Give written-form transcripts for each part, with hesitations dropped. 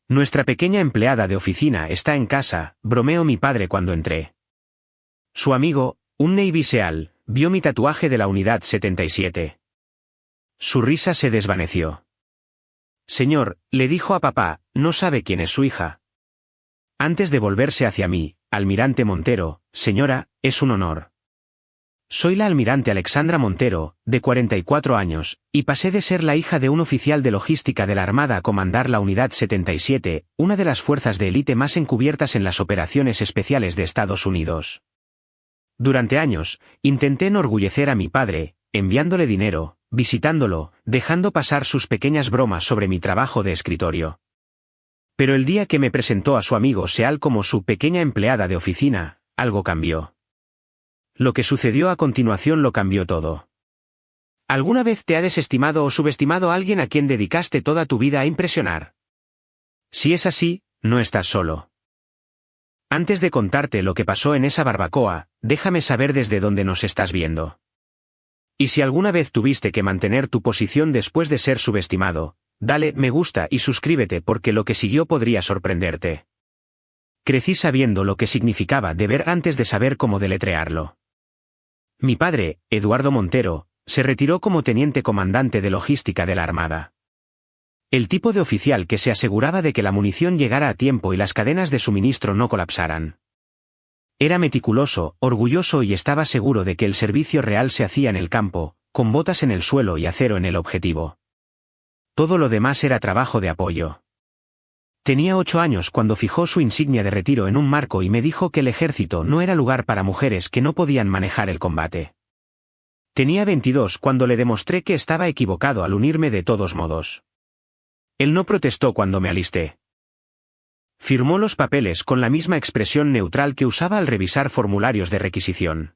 Nuestra pequeña empleada de oficina está en casa, bromeó mi padre cuando entré. Su amigo, un Navy SEAL, vio mi tatuaje de la unidad 77. Su risa se desvaneció. Señor, le dijo a papá, no sabe quién es su hija. Antes de volverse hacia mí, almirante Montero, señora, es un honor. Soy la almirante Alexandra Montero, de 44 años, y pasé de ser la hija de un oficial de logística de la Armada a comandar la Unidad 77, una de las fuerzas de élite más encubiertas en las operaciones especiales de Estados Unidos. Durante años, intenté enorgullecer a mi padre, enviándole dinero, visitándolo, dejando pasar sus pequeñas bromas sobre mi trabajo de escritorio. Pero el día que me presentó a su amigo Seal como su pequeña empleada de oficina, algo cambió. Lo que sucedió a continuación lo cambió todo. ¿Alguna vez te ha desestimado o subestimado alguien a quien dedicaste toda tu vida a impresionar? Si es así, no estás solo. Antes de contarte lo que pasó en esa barbacoa, déjame saber desde dónde nos estás viendo. Y si alguna vez tuviste que mantener tu posición después de ser subestimado, dale me gusta y suscríbete porque lo que siguió podría sorprenderte. Crecí sabiendo lo que significaba deber antes de saber cómo deletrearlo. Mi padre, Eduardo Montero, se retiró como teniente comandante de logística de la Armada. El tipo de oficial que se aseguraba de que la munición llegara a tiempo y las cadenas de suministro no colapsaran. Era meticuloso, orgulloso y estaba seguro de que el servicio real se hacía en el campo, con botas en el suelo y acero en el objetivo. Todo lo demás era trabajo de apoyo. Tenía 8 años cuando fijó su insignia de retiro en un marco y me dijo que el ejército no era lugar para mujeres que no podían manejar el combate. Tenía 22 cuando le demostré que estaba equivocado al unirme de todos modos. Él no protestó cuando me alisté. Firmó los papeles con la misma expresión neutral que usaba al revisar formularios de requisición.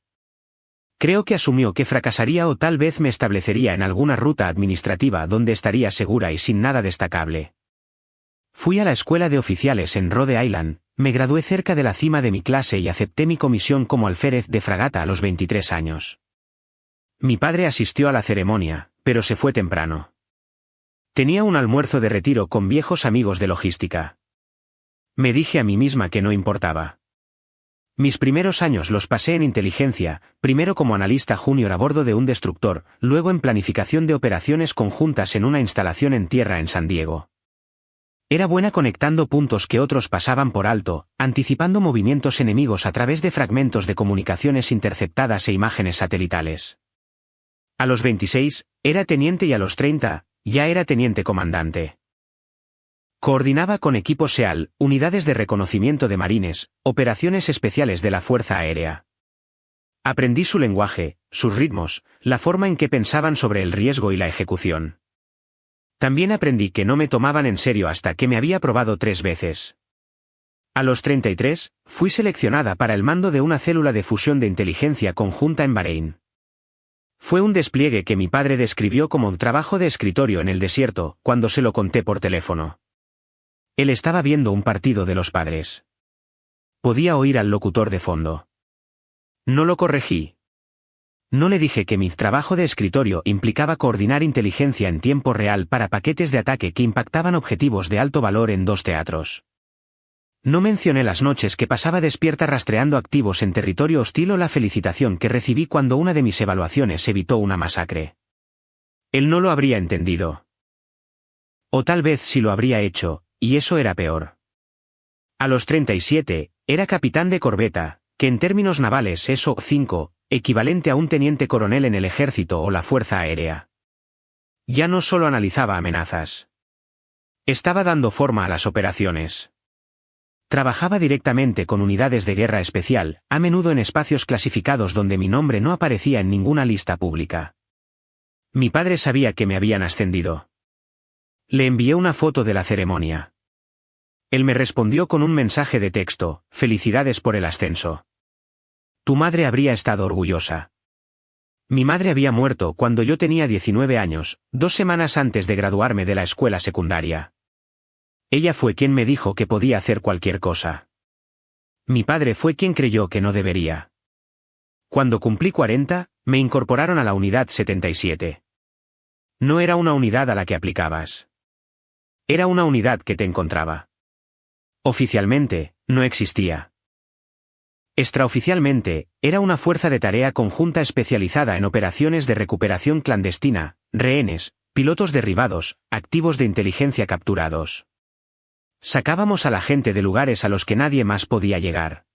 Creo que asumió que fracasaría o tal vez me establecería en alguna ruta administrativa donde estaría segura y sin nada destacable. Fui a la escuela de oficiales en Rhode Island, me gradué cerca de la cima de mi clase y acepté mi comisión como alférez de fragata a los 23 años. Mi padre asistió a la ceremonia, pero se fue temprano. Tenía un almuerzo de retiro con viejos amigos de logística. Me dije a mí misma que no importaba. Mis primeros años los pasé en inteligencia, primero como analista junior a bordo de un destructor, luego en planificación de operaciones conjuntas en una instalación en tierra en San Diego. Era buena conectando puntos que otros pasaban por alto, anticipando movimientos enemigos a través de fragmentos de comunicaciones interceptadas e imágenes satelitales. A los 26, era teniente y a los 30, ya era teniente comandante. Coordinaba con equipos SEAL, unidades de reconocimiento de marines, operaciones especiales de la Fuerza Aérea. Aprendí su lenguaje, sus ritmos, la forma en que pensaban sobre el riesgo y la ejecución. También aprendí que no me tomaban en serio hasta que me había probado 3 veces. A los 33, fui seleccionada para el mando de una célula de fusión de inteligencia conjunta en Bahrein. Fue un despliegue que mi padre describió como un trabajo de escritorio en el desierto, cuando se lo conté por teléfono. Él estaba viendo un partido de los Padres. Podía oír al locutor de fondo. No lo corregí. No le dije que mi trabajo de escritorio implicaba coordinar inteligencia en tiempo real para paquetes de ataque que impactaban objetivos de alto valor en 2 teatros. No mencioné las noches que pasaba despierta rastreando activos en territorio hostil o la felicitación que recibí cuando una de mis evaluaciones evitó una masacre. Él no lo habría entendido. O tal vez sí lo habría hecho, y eso era peor. A los 37, era capitán de corbeta, que en términos navales es O5, equivalente a un teniente coronel en el ejército o la Fuerza Aérea. Ya no solo analizaba amenazas. Estaba dando forma a las operaciones. Trabajaba directamente con unidades de guerra especial, a menudo en espacios clasificados donde mi nombre no aparecía en ninguna lista pública. Mi padre sabía que me habían ascendido. Le envié una foto de la ceremonia. Él me respondió con un mensaje de texto: «Felicidades por el ascenso. Tu madre habría estado orgullosa». Mi madre había muerto cuando yo tenía 19 años, 2 semanas antes de graduarme de la escuela secundaria. Ella fue quien me dijo que podía hacer cualquier cosa. Mi padre fue quien creyó que no debería. Cuando cumplí 40, me incorporaron a la unidad 77. No era una unidad a la que aplicabas. Era una unidad que te encontraba. Oficialmente, no existía. Extraoficialmente, era una fuerza de tarea conjunta especializada en operaciones de recuperación clandestina, rehenes, pilotos derribados, activos de inteligencia capturados. Sacábamos a la gente de lugares a los que nadie más podía llegar.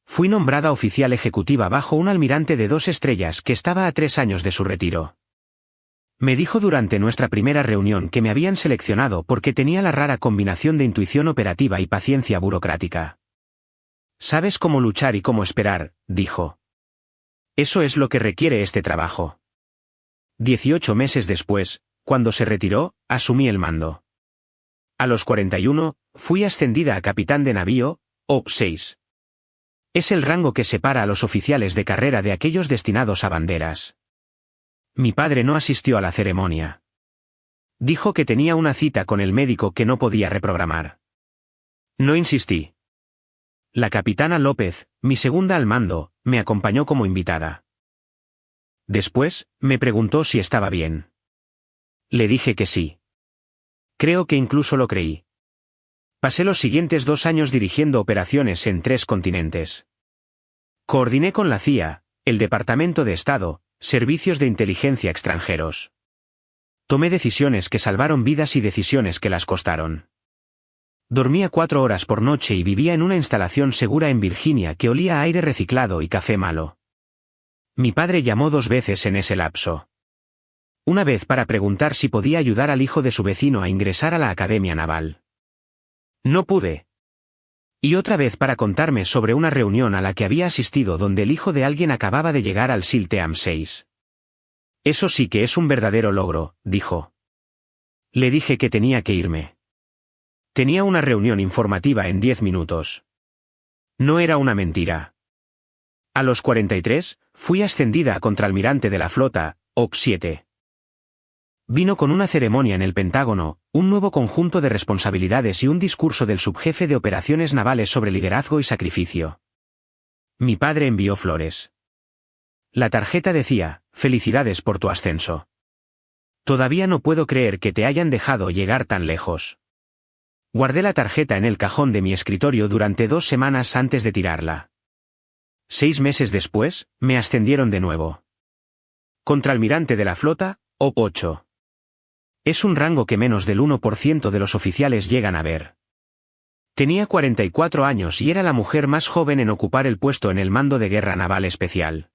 Fui nombrada oficial ejecutiva bajo un almirante de 2 estrellas que estaba a 3 años de su retiro. Me dijo durante nuestra primera reunión que me habían seleccionado porque tenía la rara combinación de intuición operativa y paciencia burocrática. «Sabes cómo luchar y cómo esperar», dijo. «Eso es lo que requiere este trabajo». 18 meses después, cuando se retiró, asumí el mando. A los 41, fui ascendida a capitán de navío, o 6. Es el rango que separa a los oficiales de carrera de aquellos destinados a banderas. Mi padre no asistió a la ceremonia. Dijo que tenía una cita con el médico que no podía reprogramar. No insistí. La capitana López, mi segunda al mando, me acompañó como invitada. Después, me preguntó si estaba bien. Le dije que sí. Creo que incluso lo creí. Pasé los siguientes 2 años dirigiendo operaciones en 3 continentes. Coordiné con la CIA, el Departamento de Estado, servicios de inteligencia extranjeros. Tomé decisiones que salvaron vidas y decisiones que las costaron. Dormía 4 horas por noche y vivía en una instalación segura en Virginia que olía a aire reciclado y café malo. Mi padre llamó 2 veces en ese lapso. Una vez para preguntar si podía ayudar al hijo de su vecino a ingresar a la Academia Naval. No pude. Y otra vez para contarme sobre una reunión a la que había asistido donde el hijo de alguien acababa de llegar al SEAL Team 6. Eso sí que es un verdadero logro, dijo. Le dije que tenía que irme. Tenía una reunión informativa en 10 minutos. No era una mentira. A los 43, fui ascendida a contraalmirante de la flota, OC 7. Vino con una ceremonia en el Pentágono, un nuevo conjunto de responsabilidades y un discurso del subjefe de operaciones navales sobre liderazgo y sacrificio. Mi padre envió flores. La tarjeta decía, «Felicidades por tu ascenso. Todavía no puedo creer que te hayan dejado llegar tan lejos». Guardé la tarjeta en el cajón de mi escritorio durante 2 semanas antes de tirarla. 6 meses después, me ascendieron de nuevo. Contraalmirante de la flota, OP 8. Es un rango que menos del 1% de los oficiales llegan a ver. Tenía 44 años y era la mujer más joven en ocupar el puesto en el mando de guerra naval especial.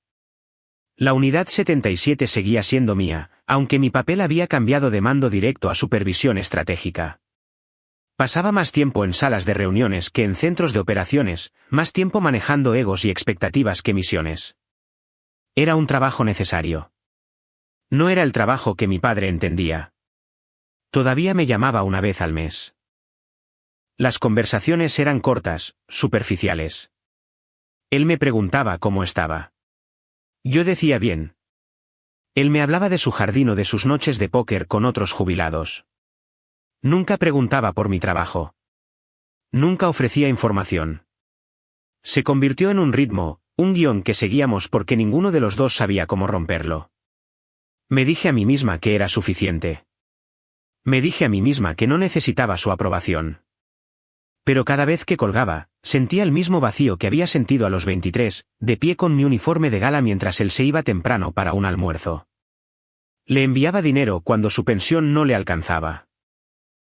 La unidad 77 seguía siendo mía, aunque mi papel había cambiado de mando directo a supervisión estratégica. Pasaba más tiempo en salas de reuniones que en centros de operaciones, más tiempo manejando egos y expectativas que misiones. Era un trabajo necesario. No era el trabajo que mi padre entendía. Todavía me llamaba una vez al mes. Las conversaciones eran cortas, superficiales. Él me preguntaba cómo estaba. Yo decía bien. Él me hablaba de su jardín o de sus noches de póker con otros jubilados. Nunca preguntaba por mi trabajo. Nunca ofrecía información. Se convirtió en un ritmo, un guión que seguíamos porque ninguno de los dos sabía cómo romperlo. Me dije a mí misma que era suficiente. Me dije a mí misma que no necesitaba su aprobación. Pero cada vez que colgaba, sentía el mismo vacío que había sentido a los 23, de pie con mi uniforme de gala mientras él se iba temprano para un almuerzo. Le enviaba dinero cuando su pensión no le alcanzaba.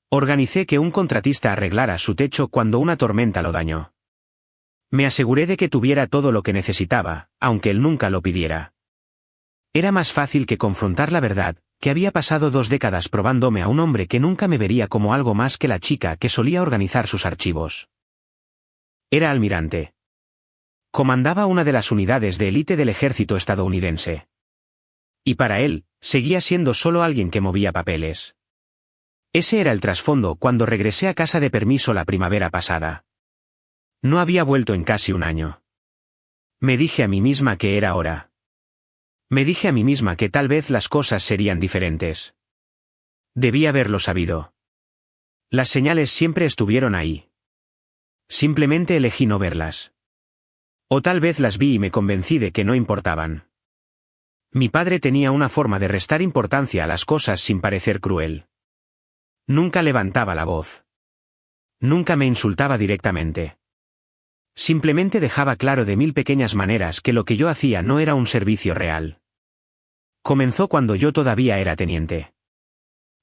Organicé que un contratista arreglara su techo cuando una tormenta lo dañó. Me aseguré de que tuviera todo lo que necesitaba, aunque él nunca lo pidiera. Era más fácil que confrontar la verdad, que había pasado 2 décadas probándome a un hombre que nunca me vería como algo más que la chica que solía organizar sus archivos. Era almirante. Comandaba una de las unidades de élite del ejército estadounidense. Y para él, seguía siendo solo alguien que movía papeles. Ese era el trasfondo cuando regresé a casa de permiso la primavera pasada. No había vuelto en casi un año. Me dije a mí misma que era hora. Me dije a mí misma que tal vez las cosas serían diferentes. Debí haberlo sabido. Las señales siempre estuvieron ahí. Simplemente elegí no verlas. O tal vez las vi y me convencí de que no importaban. Mi padre tenía una forma de restar importancia a las cosas sin parecer cruel. Nunca levantaba la voz. Nunca me insultaba directamente. Simplemente dejaba claro de mil pequeñas maneras que lo que yo hacía no era un servicio real. Comenzó cuando yo todavía era teniente.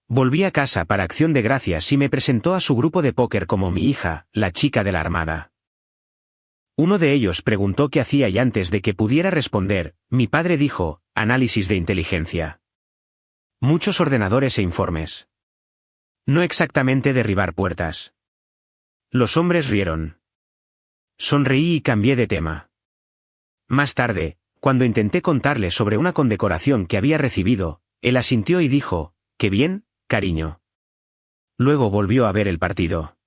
Volví a casa para Acción de Gracias y me presentó a su grupo de póker como mi hija, la chica de la Armada. Uno de ellos preguntó qué hacía y antes de que pudiera responder, mi padre dijo, análisis de inteligencia. Muchos ordenadores e informes. No exactamente derribar puertas. Los hombres rieron. Sonreí y cambié de tema. Más tarde, cuando intenté contarle sobre una condecoración que había recibido, él asintió y dijo, «Qué bien, cariño». Luego volvió a ver el partido.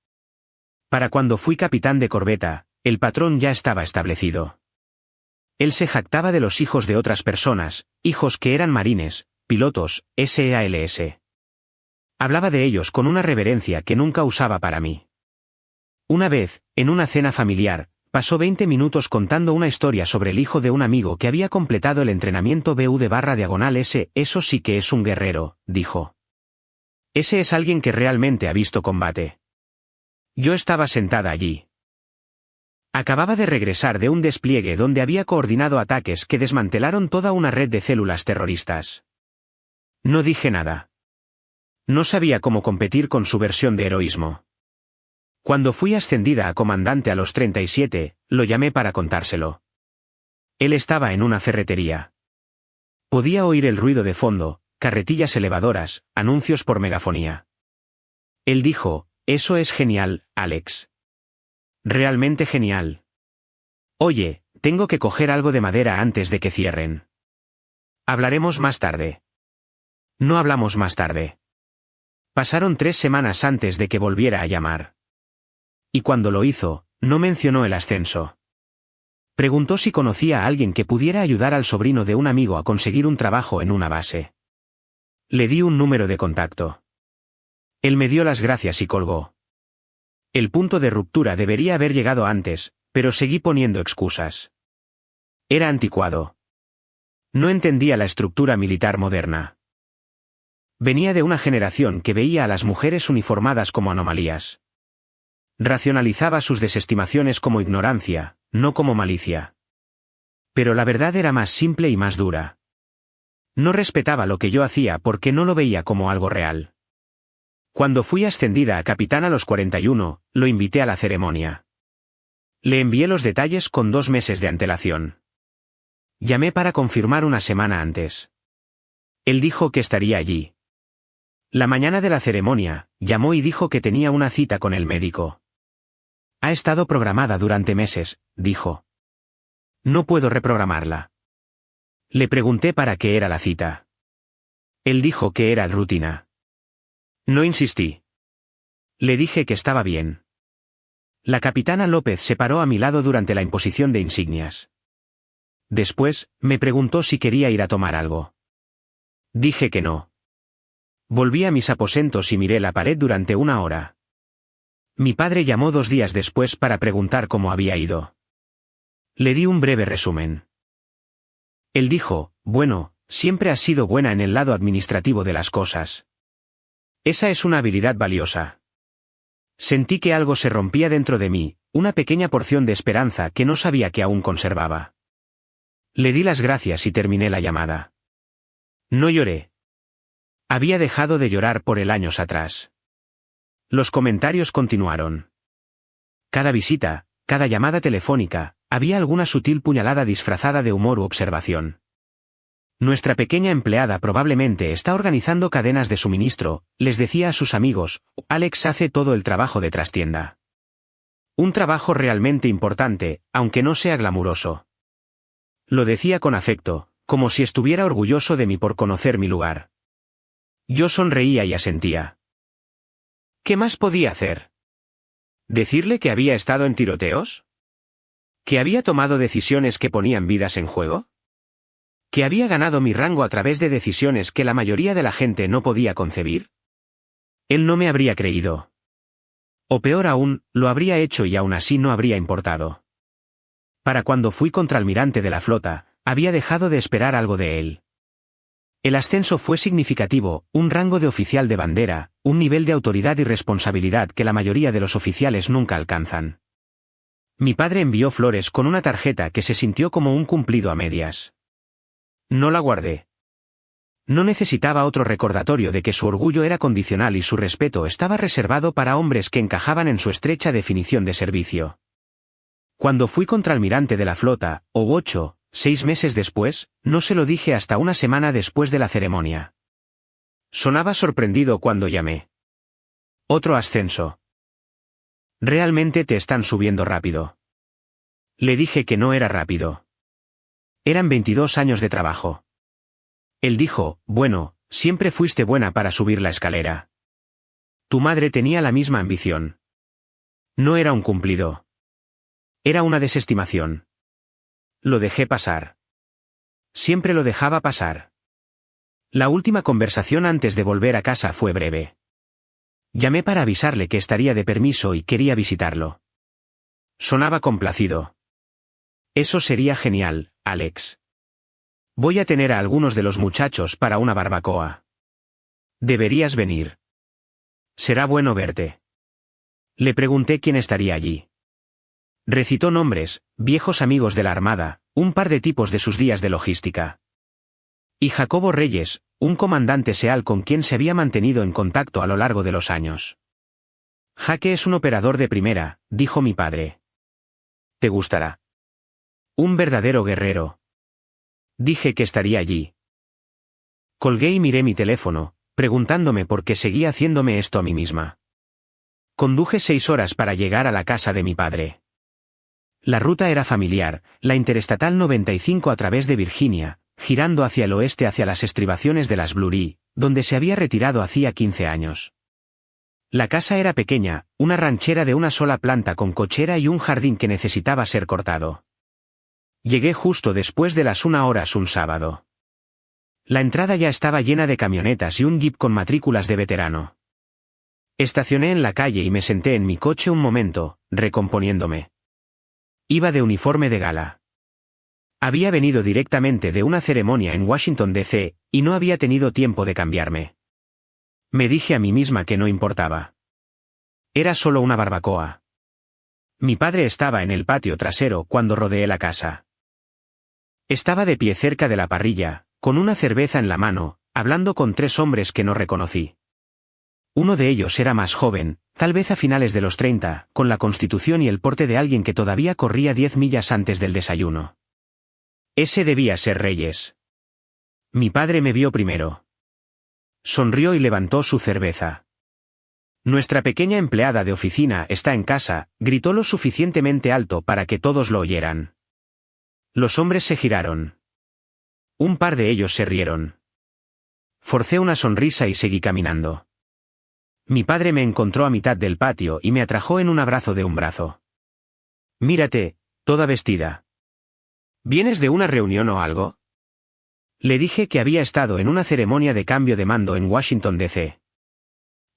Para cuando fui capitán de corbeta, el patrón ya estaba establecido. Él se jactaba de los hijos de otras personas, hijos que eran marines, pilotos, SEALS. Hablaba de ellos con una reverencia que nunca usaba para mí. Una vez, en una cena familiar, pasó 20 minutos contando una historia sobre el hijo de un amigo que había completado el entrenamiento BU/S. Eso sí que es un guerrero, dijo. Ese es alguien que realmente ha visto combate. Yo estaba sentada allí. Acababa de regresar de un despliegue donde había coordinado ataques que desmantelaron toda una red de células terroristas. No dije nada. No sabía cómo competir con su versión de heroísmo. Cuando fui ascendida a comandante a los 37, lo llamé para contárselo. Él estaba en una ferretería. Podía oír el ruido de fondo, carretillas elevadoras, anuncios por megafonía. Él dijo, «Eso es genial, Alex. Realmente genial. Oye, tengo que coger algo de madera antes de que cierren. Hablaremos más tarde». No hablamos más tarde. Pasaron 3 semanas antes de que volviera a llamar. Y cuando lo hizo, no mencionó el ascenso. Preguntó si conocía a alguien que pudiera ayudar al sobrino de un amigo a conseguir un trabajo en una base. Le di un número de contacto. Él me dio las gracias y colgó. El punto de ruptura debería haber llegado antes, pero seguí poniendo excusas. Era anticuado. No entendía la estructura militar moderna. Venía de una generación que veía a las mujeres uniformadas como anomalías. Racionalizaba sus desestimaciones como ignorancia, no como malicia. Pero la verdad era más simple y más dura. No respetaba lo que yo hacía porque no lo veía como algo real. Cuando fui ascendida a capitán a los 41, lo invité a la ceremonia. Le envié los detalles con 2 meses de antelación. Llamé para confirmar una semana antes. Él dijo que estaría allí. La mañana de la ceremonia, llamó y dijo que tenía una cita con el médico. Ha estado programada durante meses, dijo. No puedo reprogramarla. Le pregunté para qué era la cita. Él dijo que era rutina. No insistí. Le dije que estaba bien. La capitana López se paró a mi lado durante la imposición de insignias. Después, me preguntó si quería ir a tomar algo. Dije que no. Volví a mis aposentos y miré la pared durante 1 hora. Mi padre llamó 2 días después para preguntar cómo había ido. Le di un breve resumen. Él dijo, bueno, siempre has sido buena en el lado administrativo de las cosas. Esa es una habilidad valiosa. Sentí que algo se rompía dentro de mí, una pequeña porción de esperanza que no sabía que aún conservaba. Le di las gracias y terminé la llamada. No lloré. Había dejado de llorar por años atrás. Los comentarios continuaron. Cada visita, cada llamada telefónica, había alguna sutil puñalada disfrazada de humor u observación. Nuestra pequeña empleada probablemente está organizando cadenas de suministro, les decía a sus amigos, Alex hace todo el trabajo de trastienda. Un trabajo realmente importante, aunque no sea glamuroso. Lo decía con afecto, como si estuviera orgulloso de mí por conocer mi lugar. Yo sonreía y asentía. ¿Qué más podía hacer? ¿Decirle que había estado en tiroteos? ¿Que había tomado decisiones que ponían vidas en juego? ¿Que había ganado mi rango a través de decisiones que la mayoría de la gente no podía concebir? Él no me habría creído. O peor aún, lo habría hecho y aún así no habría importado. Para cuando fui contraalmirante de la flota, había dejado de esperar algo de él. El ascenso fue significativo, un rango de oficial de bandera, un nivel de autoridad y responsabilidad que la mayoría de los oficiales nunca alcanzan. Mi padre envió flores con una tarjeta que se sintió como un cumplido a medias. No la guardé. No necesitaba otro recordatorio de que su orgullo era condicional y su respeto estaba reservado para hombres que encajaban en su estrecha definición de servicio. Cuando fui contraalmirante de la flota, o 6 meses después, no se lo dije hasta una semana después de la ceremonia. Sonaba sorprendido cuando llamé. Otro ascenso. Realmente te están subiendo rápido. Le dije que no era rápido. Eran 22 años de trabajo. Él dijo, bueno, siempre fuiste buena para subir la escalera. Tu madre tenía la misma ambición. No era un cumplido. Era una desestimación. Lo dejé pasar. Siempre lo dejaba pasar. La última conversación antes de volver a casa fue breve. Llamé para avisarle que estaría de permiso y quería visitarlo. Sonaba complacido. Eso sería genial, Alex. Voy a tener a algunos de los muchachos para una barbacoa. Deberías venir. Será bueno verte. Le pregunté quién estaría allí. Recitó nombres, viejos amigos de la Armada, un par de tipos de sus días de logística. Y Jacobo Reyes, un comandante SEAL con quien se había mantenido en contacto a lo largo de los años. Jaque es un operador de primera, dijo mi padre. Te gustará. Un verdadero guerrero. Dije que estaría allí. Colgué y miré mi teléfono, preguntándome por qué seguía haciéndome esto a mí misma. Conduje 6 horas para llegar a la casa de mi padre. La ruta era familiar, la Interestatal 95 a través de Virginia, girando hacia el oeste hacia las estribaciones de las Blue, donde se había retirado hacía 15 años. La casa era pequeña, una ranchera de una sola planta con cochera y un jardín que necesitaba ser cortado. Llegué justo después de las 1 horas un sábado. La entrada ya estaba llena de camionetas y un jeep con matrículas de veterano. Estacioné en la calle y me senté en mi coche un momento, recomponiéndome. Iba de uniforme de gala. Había venido directamente de una ceremonia en Washington, D.C., y no había tenido tiempo de cambiarme. Me dije a mí misma que no importaba. Era solo una barbacoa. Mi padre estaba en el patio trasero cuando rodeé la casa. Estaba de pie cerca de la parrilla, con una cerveza en la mano, hablando con 3 hombres que no reconocí. Uno de ellos era más joven, tal vez a finales de los 30, con la constitución y el porte de alguien que todavía corría 10 millas antes del desayuno. Ese debía ser Reyes. Mi padre me vio primero. Sonrió y levantó su cerveza. Nuestra pequeña empleada de oficina está en casa, gritó lo suficientemente alto para que todos lo oyeran. Los hombres se giraron. Un par de ellos se rieron. Forcé una sonrisa y seguí caminando. Mi padre me encontró a mitad del patio y me atrajo en un abrazo de un brazo. Mírate, toda vestida. ¿Vienes de una reunión o algo? Le dije que había estado en una ceremonia de cambio de mando en Washington, D.C.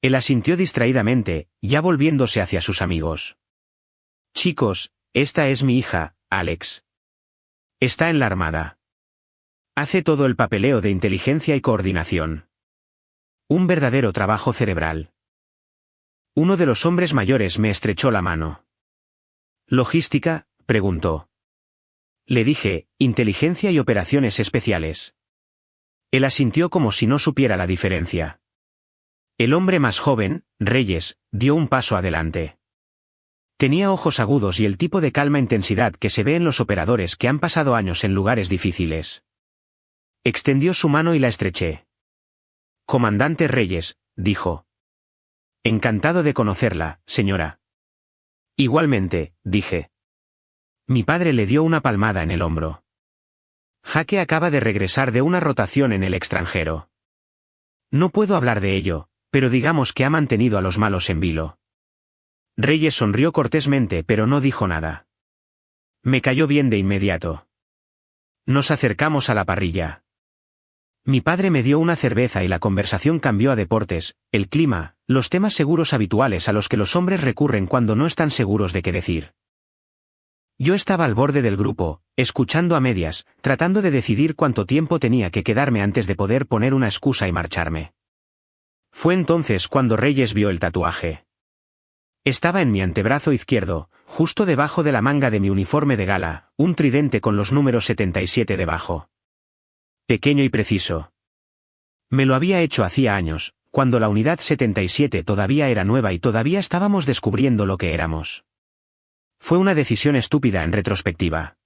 Él asintió distraídamente, ya volviéndose hacia sus amigos. Chicos, esta es mi hija, Alex. Está en la Armada. Hace todo el papeleo de inteligencia y coordinación. Un verdadero trabajo cerebral. Uno de los hombres mayores me estrechó la mano. ¿Logística?, preguntó. Le dije, inteligencia y operaciones especiales. Él asintió como si no supiera la diferencia. El hombre más joven, Reyes, dio un paso adelante. Tenía ojos agudos y el tipo de calma intensidad que se ve en los operadores que han pasado años en lugares difíciles. Extendió su mano y la estreché. Comandante Reyes, dijo. Encantado de conocerla, señora. Igualmente, dije. Mi padre le dio una palmada en el hombro. Jaque acaba de regresar de una rotación en el extranjero. No puedo hablar de ello, pero digamos que ha mantenido a los malos en vilo. Reyes sonrió cortésmente pero no dijo nada. Me cayó bien de inmediato. Nos acercamos a la parrilla. Mi padre me dio una cerveza y la conversación cambió a deportes, el clima, los temas seguros habituales a los que los hombres recurren cuando no están seguros de qué decir. Yo estaba al borde del grupo, escuchando a medias, tratando de decidir cuánto tiempo tenía que quedarme antes de poder poner una excusa y marcharme. Fue entonces cuando Reyes vio el tatuaje. Estaba en mi antebrazo izquierdo, justo debajo de la manga de mi uniforme de gala, un tridente con los números 77 debajo. Pequeño y preciso. Me lo había hecho hacía años, cuando la unidad 77 todavía era nueva y todavía estábamos descubriendo lo que éramos. Fue una decisión estúpida en retrospectiva.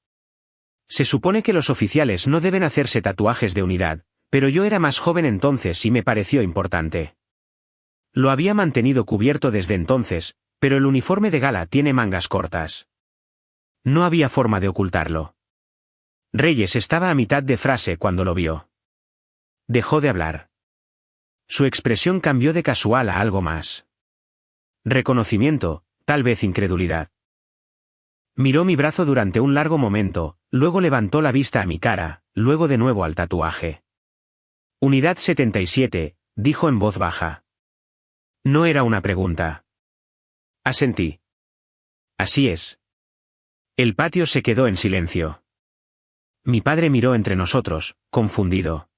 Se supone que los oficiales no deben hacerse tatuajes de unidad, pero yo era más joven entonces y me pareció importante. Lo había mantenido cubierto desde entonces, pero el uniforme de gala tiene mangas cortas. No había forma de ocultarlo. Reyes estaba a mitad de frase cuando lo vio. Dejó de hablar. Su expresión cambió de casual a algo más. Reconocimiento, tal vez incredulidad. Miró mi brazo durante un largo momento, luego levantó la vista a mi cara, luego de nuevo al tatuaje. Unidad 77, dijo en voz baja. No era una pregunta. Asentí. Así es. El patio se quedó en silencio. Mi padre miró entre nosotros, confundido.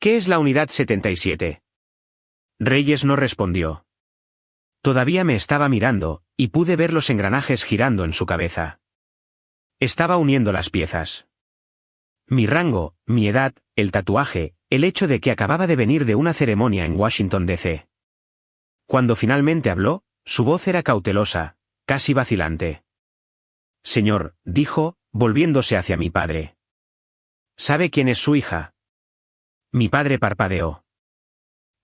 ¿Qué es la unidad 77? Reyes no respondió. Todavía me estaba mirando, y pude ver los engranajes girando en su cabeza. Estaba uniendo las piezas. Mi rango, mi edad, el tatuaje, el hecho de que acababa de venir de una ceremonia en Washington, D.C. Cuando finalmente habló, su voz era cautelosa, casi vacilante. Señor, dijo, volviéndose hacia mi padre. ¿Sabe quién es su hija? Mi padre parpadeó.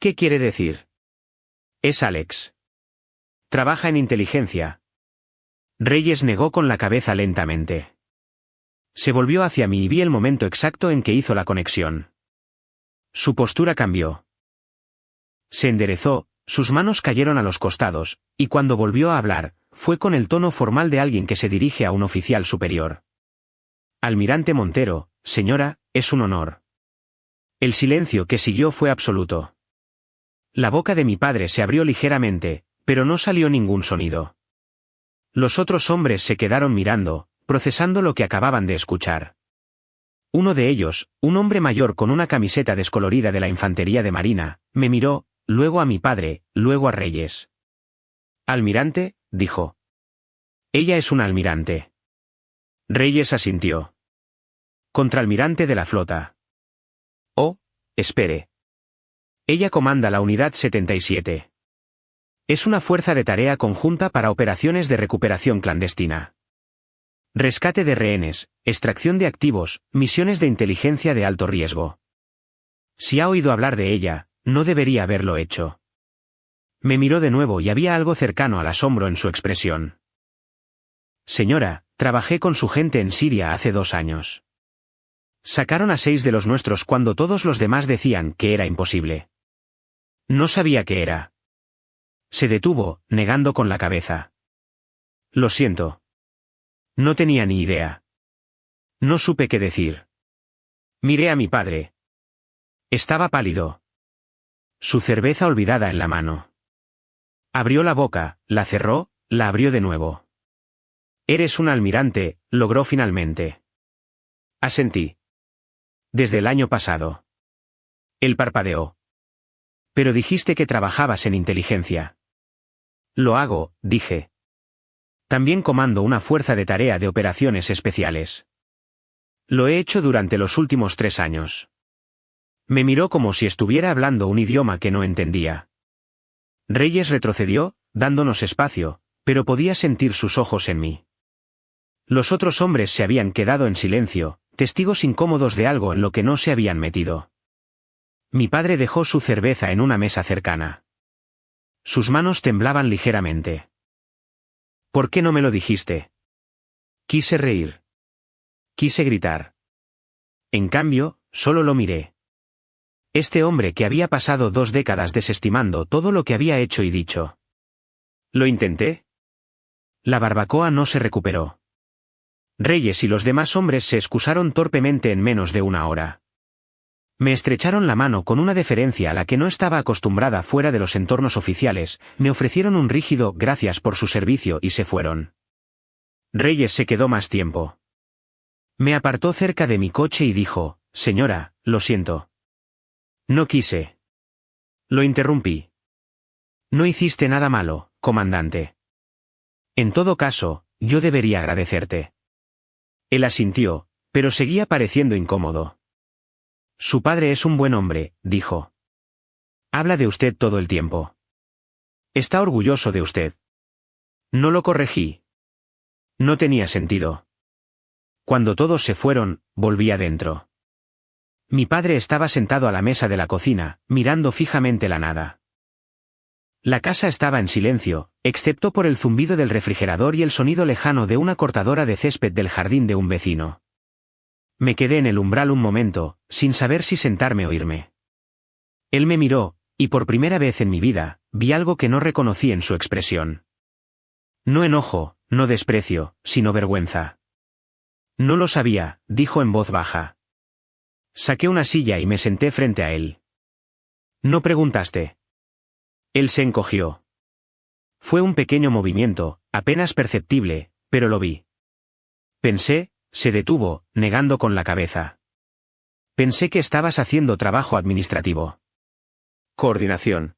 ¿Qué quiere decir? Es Alex. Trabaja en inteligencia. Reyes negó con la cabeza lentamente. Se volvió hacia mí y vi el momento exacto en que hizo la conexión. Su postura cambió. Se enderezó, sus manos cayeron a los costados, y cuando volvió a hablar, fue con el tono formal de alguien que se dirige a un oficial superior. Almirante Montero, señora, es un honor. El silencio que siguió fue absoluto. La boca de mi padre se abrió ligeramente, pero no salió ningún sonido. Los otros hombres se quedaron mirando, procesando lo que acababan de escuchar. Uno de ellos, un hombre mayor con una camiseta descolorida de la Infantería de Marina, me miró, luego a mi padre, luego a Reyes. «¿Almirante?», dijo. «Ella es un almirante». Reyes asintió. «Contraalmirante de la flota». «Oh, espere. Ella comanda la unidad 77. Es una fuerza de tarea conjunta para operaciones de recuperación clandestina. Rescate de rehenes, extracción de activos, misiones de inteligencia de alto riesgo. Si ha oído hablar de ella, no debería haberlo hecho». Me miró de nuevo y había algo cercano al asombro en su expresión. «Señora, trabajé con su gente en Siria hace 2 años. Sacaron a 6 de los nuestros cuando todos los demás decían que era imposible. No sabía qué era». Se detuvo, negando con la cabeza. «Lo siento. No tenía ni idea. No supe qué decir». Miré a mi padre. Estaba pálido. Su cerveza olvidada en la mano. Abrió la boca, la cerró, la abrió de nuevo. «Eres un almirante», logró finalmente. Asentí. «Desde el año pasado». Él parpadeó. «Pero dijiste que trabajabas en inteligencia». «Lo hago», dije. «También comando una fuerza de tarea de operaciones especiales. Lo he hecho durante los últimos 3 años». Me miró como si estuviera hablando un idioma que no entendía. Reyes retrocedió, dándonos espacio, pero podía sentir sus ojos en mí. Los otros hombres se habían quedado en silencio, testigos incómodos de algo en lo que no se habían metido. Mi padre dejó su cerveza en una mesa cercana. Sus manos temblaban ligeramente. «¿Por qué no me lo dijiste?» Quise reír. Quise gritar. En cambio, solo lo miré. Este hombre que había pasado 2 décadas desestimando todo lo que había hecho y dicho. «¿Lo intenté?» La barbacoa no se recuperó. Reyes y los demás hombres se excusaron torpemente en menos de 1 hora. Me estrecharon la mano con una deferencia a la que no estaba acostumbrada fuera de los entornos oficiales, me ofrecieron un rígido «gracias por su servicio» y se fueron. Reyes se quedó más tiempo. Me apartó cerca de mi coche y dijo, «Señora, lo siento». No quise. Lo interrumpí. «No hiciste nada malo, comandante. En todo caso, yo debería agradecerte». Él asintió, pero seguía pareciendo incómodo. «Su padre es un buen hombre», dijo. «Habla de usted todo el tiempo. Está orgulloso de usted». No lo corregí. No tenía sentido. Cuando todos se fueron, volví adentro. Mi padre estaba sentado a la mesa de la cocina, mirando fijamente la nada. La casa estaba en silencio, excepto por el zumbido del refrigerador y el sonido lejano de una cortadora de césped del jardín de un vecino. Me quedé en el umbral un momento, sin saber si sentarme o irme. Él me miró, y por primera vez en mi vida, vi algo que no reconocí en su expresión. No enojo, no desprecio, sino vergüenza. «No lo sabía», dijo en voz baja. Saqué una silla y me senté frente a él. «¿No preguntaste?» Él se encogió. Fue un pequeño movimiento, apenas perceptible, pero lo vi. Pensé, se detuvo, negando con la cabeza. Pensé que estabas haciendo trabajo administrativo. Coordinación.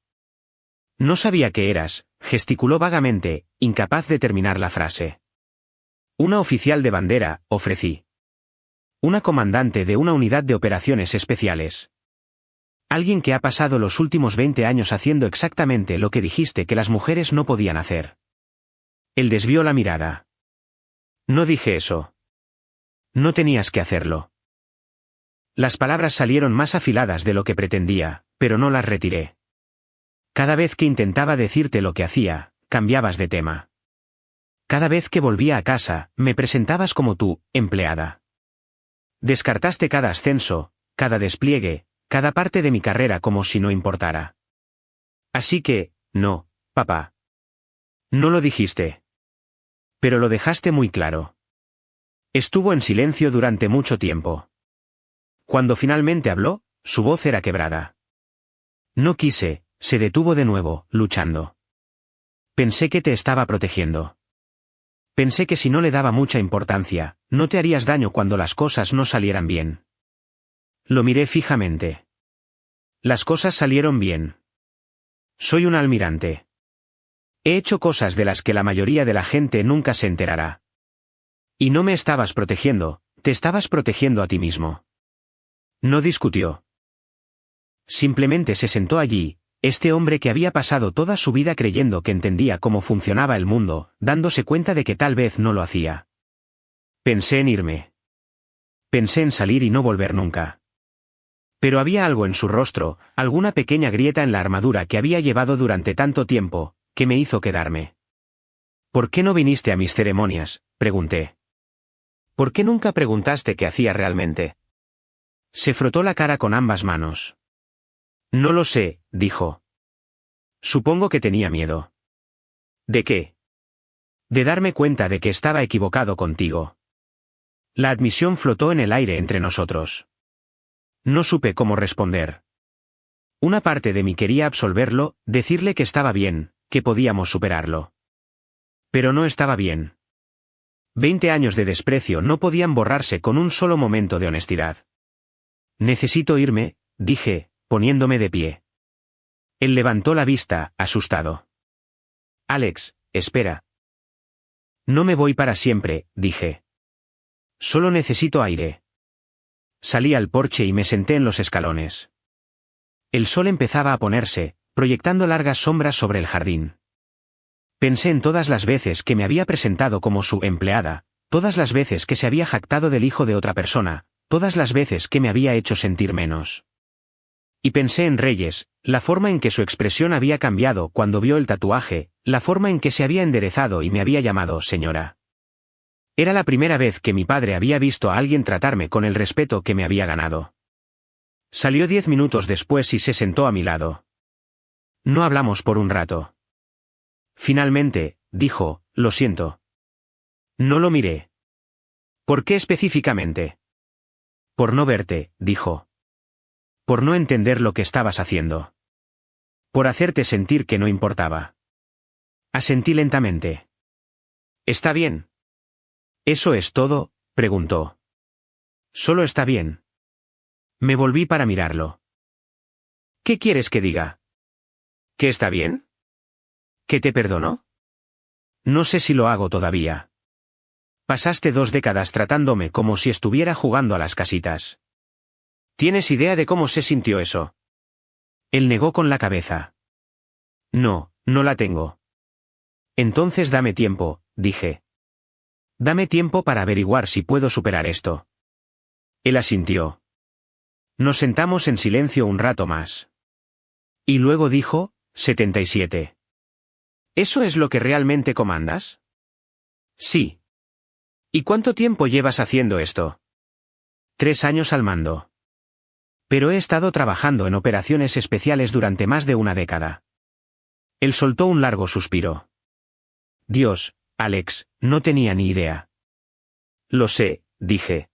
No sabía qué eras, gesticuló vagamente, incapaz de terminar la frase. Una oficial de bandera, ofrecí. Una comandante de una unidad de operaciones especiales. Alguien que ha pasado los últimos 20 años haciendo exactamente lo que dijiste que las mujeres no podían hacer. Él desvió la mirada. No dije eso. No tenías que hacerlo. Las palabras salieron más afiladas de lo que pretendía, pero no las retiré. Cada vez que intentaba decirte lo que hacía, cambiabas de tema. Cada vez que volvía a casa, me presentabas como tu empleada. Descartaste cada ascenso, cada despliegue, cada parte de mi carrera como si no importara. Así que, no, papá. No lo dijiste. Pero lo dejaste muy claro. Estuvo en silencio durante mucho tiempo. Cuando finalmente habló, su voz era quebrada. No quise, se detuvo de nuevo, luchando. Pensé que te estaba protegiendo. Pensé que si no le daba mucha importancia, no te harías daño cuando las cosas no salieran bien. Lo miré fijamente. Las cosas salieron bien. Soy un almirante. He hecho cosas de las que la mayoría de la gente nunca se enterará. Y no me estabas protegiendo, te estabas protegiendo a ti mismo. No discutió. Simplemente se sentó allí, este hombre que había pasado toda su vida creyendo que entendía cómo funcionaba el mundo, dándose cuenta de que tal vez no lo hacía. Pensé en irme. Pensé en salir y no volver nunca. Pero había algo en su rostro, alguna pequeña grieta en la armadura que había llevado durante tanto tiempo, que me hizo quedarme. ¿Por qué no viniste a mis ceremonias?, pregunté. ¿Por qué nunca preguntaste qué hacía realmente? Se frotó la cara con ambas manos. No lo sé, dijo. Supongo que tenía miedo. ¿De qué? De darme cuenta de que estaba equivocado contigo. La admisión flotó en el aire entre nosotros. No supe cómo responder. Una parte de mí quería absolverlo, decirle que estaba bien, que podíamos superarlo. Pero no estaba bien. 20 años de desprecio no podían borrarse con un solo momento de honestidad. Necesito irme, dije, poniéndome de pie. Él levantó la vista, asustado. Alex, espera. No me voy para siempre, dije. Solo necesito aire. Salí al porche y me senté en los escalones. El sol empezaba a ponerse, proyectando largas sombras sobre el jardín. Pensé en todas las veces que me había presentado como su empleada, todas las veces que se había jactado del hijo de otra persona, todas las veces que me había hecho sentir menos. Y pensé en Reyes, la forma en que su expresión había cambiado cuando vio el tatuaje, la forma en que se había enderezado y me había llamado señora. Era la primera vez que mi padre había visto a alguien tratarme con el respeto que me había ganado. Salió 10 minutos después y se sentó a mi lado. No hablamos por un rato. Finalmente, dijo, lo siento. No lo miré. ¿Por qué específicamente? Por no verte, dijo. Por no entender lo que estabas haciendo. Por hacerte sentir que no importaba. Asentí lentamente. Está bien. ¿Eso es todo?, preguntó. Solo está bien. Me volví para mirarlo. ¿Qué quieres que diga? ¿Que está bien? ¿Que te perdonó? No sé si lo hago todavía. Pasaste 2 décadas tratándome como si estuviera jugando a las casitas. ¿Tienes idea de cómo se sintió eso? Él negó con la cabeza. No, no la tengo. Entonces dame tiempo, dije. Dame tiempo para averiguar si puedo superar esto. Él asintió. Nos sentamos en silencio un rato más. Y luego dijo, 77. ¿Eso es lo que realmente comandas? Sí. ¿Y cuánto tiempo llevas haciendo esto? 3 años al mando. Pero he estado trabajando en operaciones especiales durante más de 1 década. Él soltó un largo suspiro. Dios, Alex, no tenía ni idea. Lo sé, dije.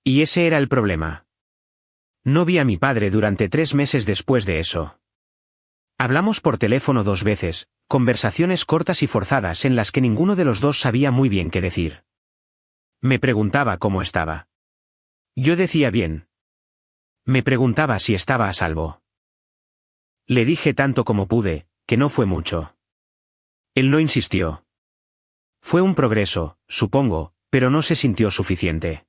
Y ese era el problema. No vi a mi padre durante 3 meses después de eso. Hablamos por teléfono 2 veces, conversaciones cortas y forzadas en las que ninguno de los dos sabía muy bien qué decir. Me preguntaba cómo estaba. Yo decía bien. Me preguntaba si estaba a salvo. Le dije tanto como pude, que no fue mucho. Él no insistió. Fue un progreso, supongo, pero no se sintió suficiente.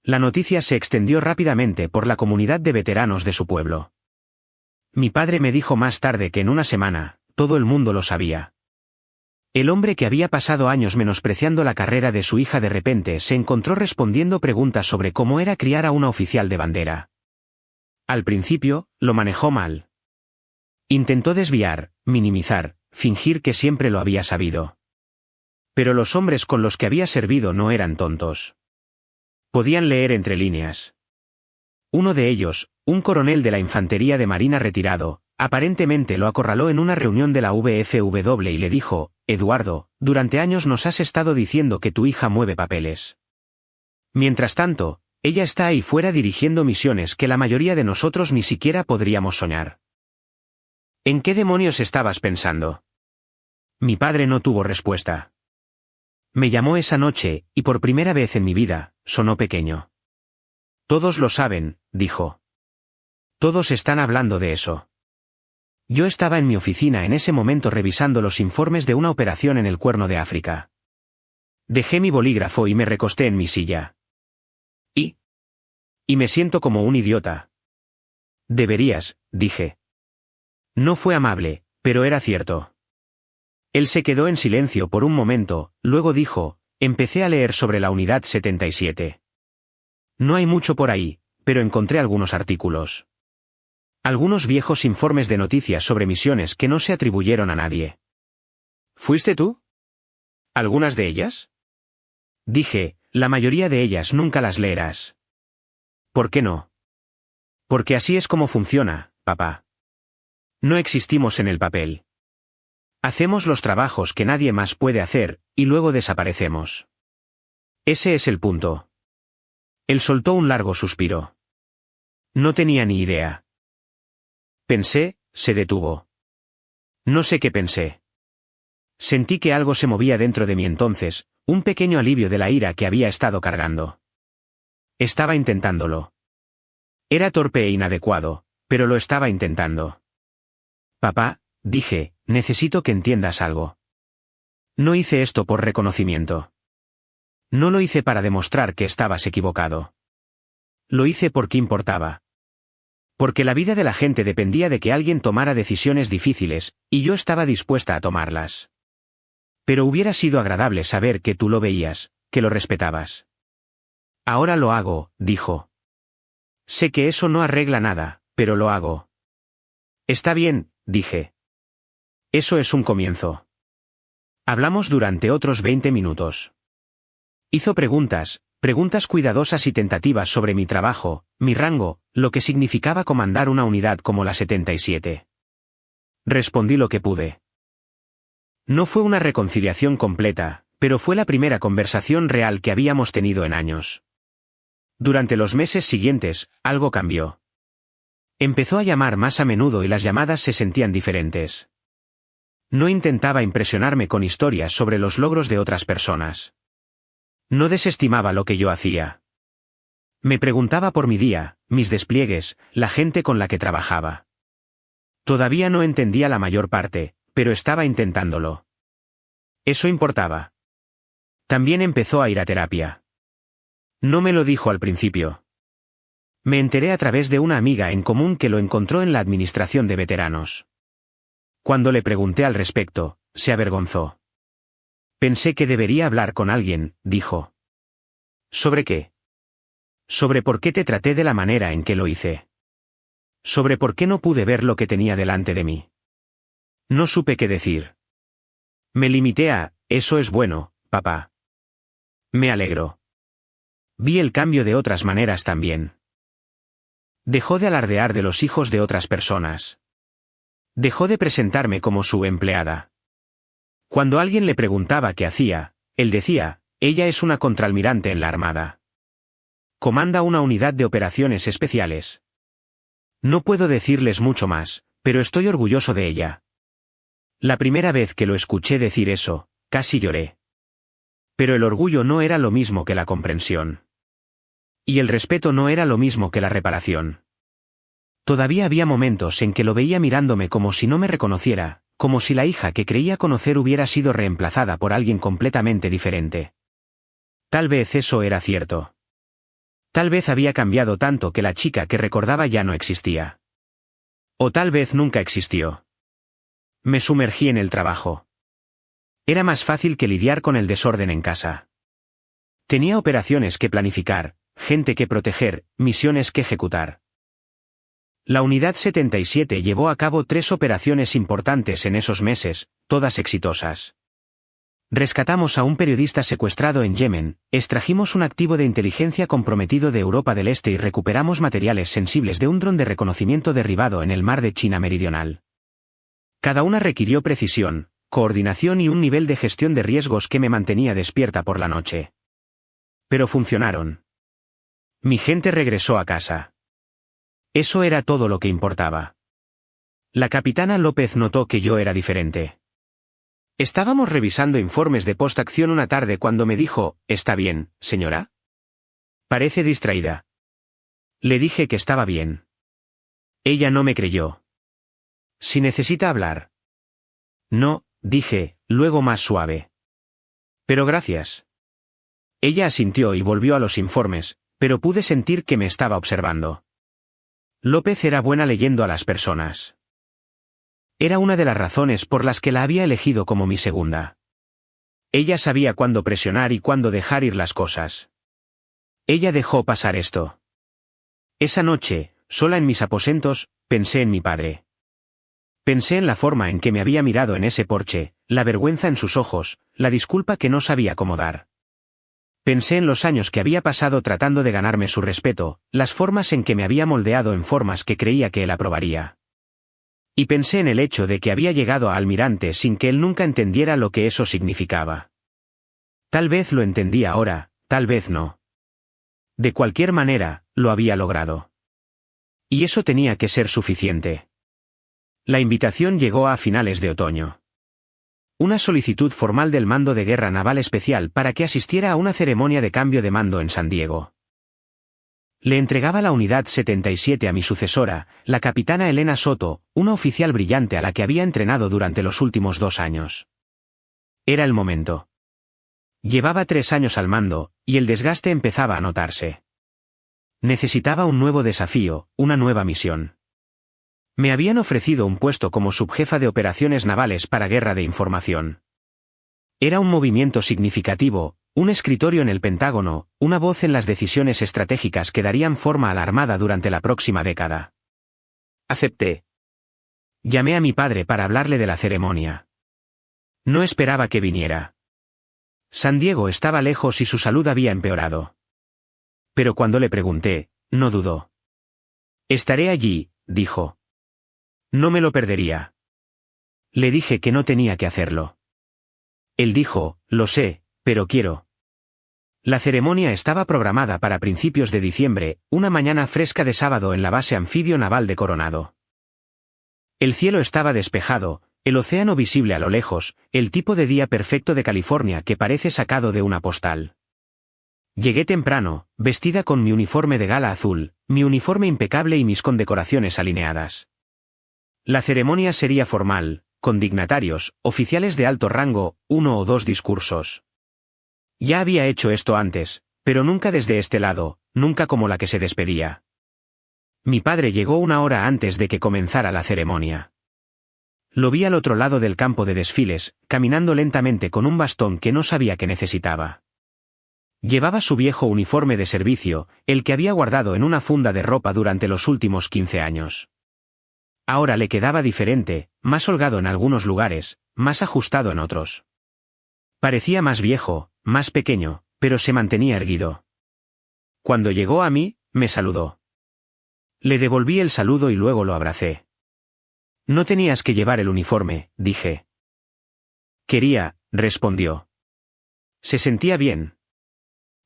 La noticia se extendió rápidamente por la comunidad de veteranos de su pueblo. Mi padre me dijo más tarde que en 1 semana, todo el mundo lo sabía. El hombre que había pasado años menospreciando la carrera de su hija de repente se encontró respondiendo preguntas sobre cómo era criar a una oficial de bandera. Al principio, lo manejó mal. Intentó desviar, minimizar, fingir que siempre lo había sabido. Pero los hombres con los que había servido no eran tontos. Podían leer entre líneas. Uno de ellos, un coronel de la infantería de marina retirado, aparentemente lo acorraló en una reunión de la VFW y le dijo, Eduardo, durante años nos has estado diciendo que tu hija mueve papeles. Mientras tanto, ella está ahí fuera dirigiendo misiones que la mayoría de nosotros ni siquiera podríamos soñar. ¿En qué demonios estabas pensando? Mi padre no tuvo respuesta. Me llamó esa noche, y por primera vez en mi vida, sonó pequeño. Todos lo saben, dijo. Todos están hablando de eso. Yo estaba en mi oficina en ese momento revisando los informes de una operación en el Cuerno de África. Dejé mi bolígrafo y me recosté en mi silla. Y me siento como un idiota. Deberías, dije. No fue amable, pero era cierto. Él se quedó en silencio por un momento, luego dijo, empecé a leer sobre la Unidad 77. No hay mucho por ahí, pero encontré algunos artículos. Algunos viejos informes de noticias sobre misiones que no se atribuyeron a nadie. ¿Fuiste tú? ¿Algunas de ellas? Dije, la mayoría de ellas nunca las leerás. ¿Por qué no? Porque así es como funciona, papá. No existimos en el papel. Hacemos los trabajos que nadie más puede hacer, y luego desaparecemos. Ese es el punto. Él soltó un largo suspiro. No tenía ni idea. Pensé, se detuvo. No sé qué pensé. Sentí que algo se movía dentro de mí entonces, un pequeño alivio de la ira que había estado cargando. Estaba intentándolo. Era torpe e inadecuado, pero lo estaba intentando. Papá, dije, necesito que entiendas algo. No hice esto por reconocimiento. No lo hice para demostrar que estabas equivocado. Lo hice porque importaba. Porque la vida de la gente dependía de que alguien tomara decisiones difíciles, y yo estaba dispuesta a tomarlas. Pero hubiera sido agradable saber que tú lo veías, que lo respetabas. Ahora lo hago, dijo. Sé que eso no arregla nada, pero lo hago. Está bien, dije. Eso es un comienzo. Hablamos durante otros 20 minutos. Hizo preguntas cuidadosas y tentativas sobre mi trabajo, mi rango, lo que significaba comandar una unidad como la 77. Respondí lo que pude. No fue una reconciliación completa, pero fue la primera conversación real que habíamos tenido en años. Durante los meses siguientes, algo cambió. Empezó a llamar más a menudo y las llamadas se sentían diferentes. No intentaba impresionarme con historias sobre los logros de otras personas. No desestimaba lo que yo hacía. Me preguntaba por mi día, mis despliegues, la gente con la que trabajaba. Todavía no entendía la mayor parte, pero estaba intentándolo. Eso importaba. También empezó a ir a terapia. No me lo dijo al principio. Me enteré a través de una amiga en común que lo encontró en la administración de veteranos. Cuando le pregunté al respecto, se avergonzó. Pensé que debería hablar con alguien, dijo. ¿Sobre qué? Sobre por qué te traté de la manera en que lo hice. Sobre por qué no pude ver lo que tenía delante de mí. No supe qué decir. Me limité a, eso es bueno, papá. Me alegro. Vi el cambio de otras maneras también. Dejó de alardear de los hijos de otras personas. Dejó de presentarme como su empleada. Cuando alguien le preguntaba qué hacía, él decía, ella es una contraalmirante en la Armada. Comanda una unidad de operaciones especiales. No puedo decirles mucho más, pero estoy orgulloso de ella. La primera vez que lo escuché decir eso, casi lloré. Pero el orgullo no era lo mismo que la comprensión. Y el respeto no era lo mismo que la reparación. Todavía había momentos en que lo veía mirándome como si no me reconociera, como si la hija que creía conocer hubiera sido reemplazada por alguien completamente diferente. Tal vez eso era cierto. Tal vez había cambiado tanto que la chica que recordaba ya no existía. O tal vez nunca existió. Me sumergí en el trabajo. Era más fácil que lidiar con el desorden en casa. Tenía operaciones que planificar, gente que proteger, misiones que ejecutar. La Unidad 77 llevó a cabo 3 operaciones importantes en esos meses, todas exitosas. Rescatamos a un periodista secuestrado en Yemen, extrajimos un activo de inteligencia comprometido de Europa del Este y recuperamos materiales sensibles de un dron de reconocimiento derribado en el mar de China Meridional. Cada una requirió precisión, coordinación y un nivel de gestión de riesgos que me mantenía despierta por la noche. Pero funcionaron. Mi gente regresó a casa. Eso era todo lo que importaba. La capitana López notó que yo era diferente. Estábamos revisando informes de postacción una tarde cuando me dijo, ¿está bien, señora? Parece distraída. Le dije que estaba bien. Ella no me creyó. Si necesita hablar. No, dije, luego más suave. Pero gracias. Ella asintió y volvió a los informes, pero pude sentir que me estaba observando. López era buena leyendo a las personas. Era una de las razones por las que la había elegido como mi segunda. Ella sabía cuándo presionar y cuándo dejar ir las cosas. Ella dejó pasar esto. Esa noche, sola en mis aposentos, pensé en mi padre. Pensé en la forma en que me había mirado en ese porche, la vergüenza en sus ojos, la disculpa que no sabía cómo dar. Pensé en los años que había pasado tratando de ganarme su respeto, las formas en que me había moldeado en formas que creía que él aprobaría. Y pensé en el hecho de que había llegado a almirante sin que él nunca entendiera lo que eso significaba. Tal vez lo entendía ahora, tal vez no. De cualquier manera, lo había logrado. Y eso tenía que ser suficiente. La invitación llegó a finales de otoño. Una solicitud formal del Mando de Guerra Naval Especial para que asistiera a una ceremonia de cambio de mando en San Diego. Le entregaba la Unidad 77 a mi sucesora, la capitana Elena Soto, una oficial brillante a la que había entrenado durante los últimos 2 años. Era el momento. Llevaba 3 años al mando, y el desgaste empezaba a notarse. Necesitaba un nuevo desafío, una nueva misión. Me habían ofrecido un puesto como subjefa de operaciones navales para guerra de información. Era un movimiento significativo, un escritorio en el Pentágono, una voz en las decisiones estratégicas que darían forma a la Armada durante la próxima década. Acepté. Llamé a mi padre para hablarle de la ceremonia. No esperaba que viniera. San Diego estaba lejos y su salud había empeorado. Pero cuando le pregunté, no dudó. Estaré allí, dijo. No me lo perdería. Le dije que no tenía que hacerlo. Él dijo, lo sé, pero quiero. La ceremonia estaba programada para principios de diciembre, una mañana fresca de sábado en la base anfibio naval de Coronado. El cielo estaba despejado, el océano visible a lo lejos, el tipo de día perfecto de California que parece sacado de una postal. Llegué temprano, vestida con mi uniforme de gala azul, mi uniforme impecable y mis condecoraciones alineadas. La ceremonia sería formal, con dignatarios, oficiales de alto rango, 1 o 2 discursos. Ya había hecho esto antes, pero nunca desde este lado, nunca como la que se despedía. Mi padre llegó 1 hora antes de que comenzara la ceremonia. Lo vi al otro lado del campo de desfiles, caminando lentamente con un bastón que no sabía que necesitaba. Llevaba su viejo uniforme de servicio, el que había guardado en una funda de ropa durante los últimos 15 años. Ahora le quedaba diferente, más holgado en algunos lugares, más ajustado en otros. Parecía más viejo, más pequeño, pero se mantenía erguido. Cuando llegó a mí, me saludó. Le devolví el saludo y luego lo abracé. No tenías que llevar el uniforme, dije. Quería, respondió. Se sentía bien.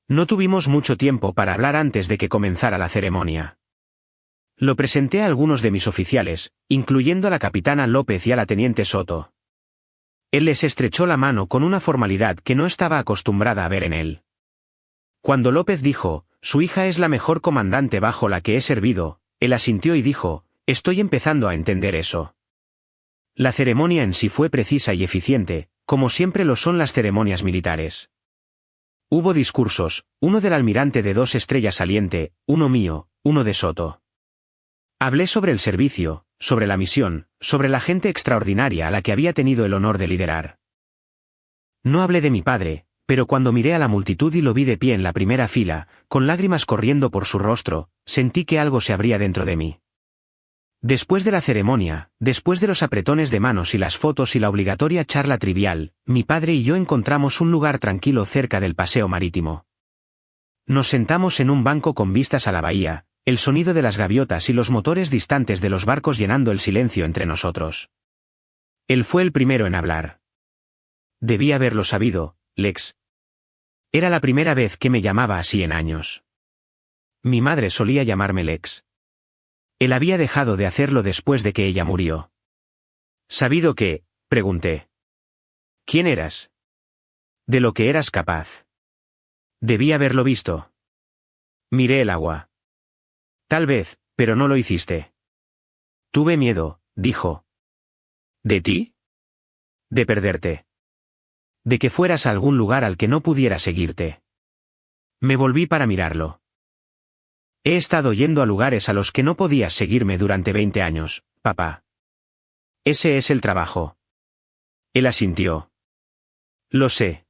No tuvimos mucho tiempo para hablar antes de que comenzara la ceremonia. Lo presenté a algunos de mis oficiales, incluyendo a la capitana López y a la teniente Soto. Él les estrechó la mano con una formalidad que no estaba acostumbrada a ver en él. Cuando López dijo, su hija es la mejor comandante bajo la que he servido, él asintió y dijo, estoy empezando a entender eso. La ceremonia en sí fue precisa y eficiente, como siempre lo son las ceremonias militares. Hubo discursos, uno del almirante de 2 estrellas saliente, uno mío, uno de Soto. Hablé sobre el servicio, sobre la misión, sobre la gente extraordinaria a la que había tenido el honor de liderar. No hablé de mi padre, pero cuando miré a la multitud y lo vi de pie en la primera fila, con lágrimas corriendo por su rostro, sentí que algo se abría dentro de mí. Después de la ceremonia, después de los apretones de manos y las fotos y la obligatoria charla trivial, mi padre y yo encontramos un lugar tranquilo cerca del paseo marítimo. Nos sentamos en un banco con vistas a la bahía, el sonido de las gaviotas y los motores distantes de los barcos llenando el silencio entre nosotros. Él fue el primero en hablar. Debí haberlo sabido, Lex. Era la primera vez que me llamaba así en años. Mi madre solía llamarme Lex. Él había dejado de hacerlo después de que ella murió. ¿Sabido qué? Pregunté. ¿Quién eras? De lo que eras capaz. Debí haberlo visto. Miré el agua. Tal vez, pero no lo hiciste. Tuve miedo, dijo. ¿De ti? De perderte. De que fueras a algún lugar al que no pudiera seguirte. Me volví para mirarlo. He estado yendo a lugares a los que no podías seguirme durante 20 años, papá. Ese es el trabajo. Él asintió. Lo sé.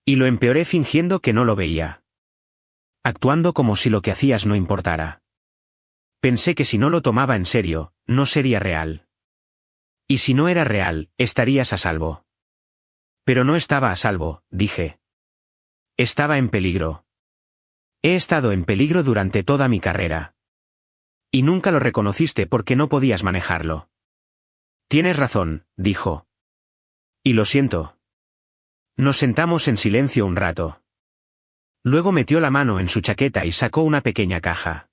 Y lo empeoré fingiendo que no lo veía. Actuando como si lo que hacías no importara. Pensé que si no lo tomaba en serio, no sería real. Y si no era real, estarías a salvo. Pero no estaba a salvo, dije. Estaba en peligro. He estado en peligro durante toda mi carrera. Y nunca lo reconociste porque no podías manejarlo. Tienes razón, dijo. Y lo siento. Nos sentamos en silencio un rato. Luego metió la mano en su chaqueta y sacó una pequeña caja.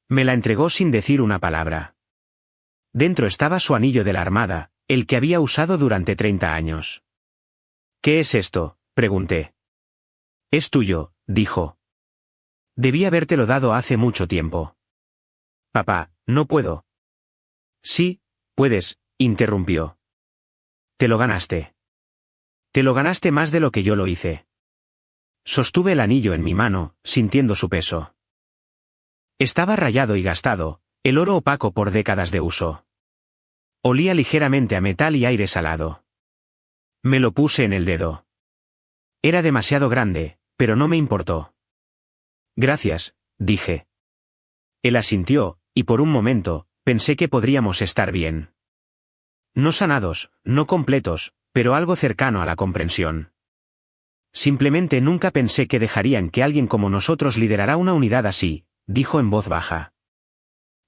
Me la entregó sin decir una palabra. Dentro estaba su anillo de la Armada, el que había usado durante 30 años. ¿Qué es esto?, pregunté. Es tuyo, dijo. Debí habértelo dado hace mucho tiempo. Papá, no puedo. Sí, puedes, interrumpió. Te lo ganaste. Te lo ganaste más de lo que yo lo hice. Sostuve el anillo en mi mano, sintiendo su peso. Estaba rayado y gastado, el oro opaco por décadas de uso. Olía ligeramente a metal y aire salado. Me lo puse en el dedo. Era demasiado grande, pero no me importó. Gracias, dije. Él asintió, y por un momento, pensé que podríamos estar bien. No sanados, no completos, pero algo cercano a la comprensión. Simplemente nunca pensé que dejarían que alguien como nosotros liderara una unidad así, dijo en voz baja.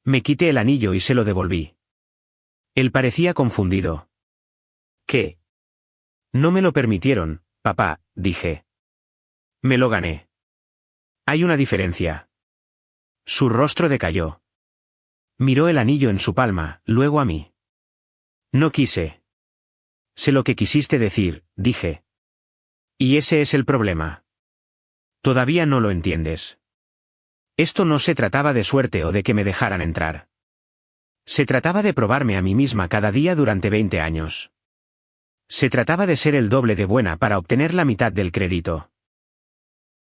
Me quité el anillo y se lo devolví. Él parecía confundido. ¿Qué? No me lo permitieron, papá, dije. Me lo gané. Hay una diferencia. Su rostro decayó. Miró el anillo en su palma, luego a mí. No quise. Sé lo que quisiste decir, dije. Y ese es el problema. Todavía no lo entiendes. Esto no se trataba de suerte o de que me dejaran entrar. Se trataba de probarme a mí misma cada día durante 20 años. Se trataba de ser el doble de buena para obtener la mitad del crédito.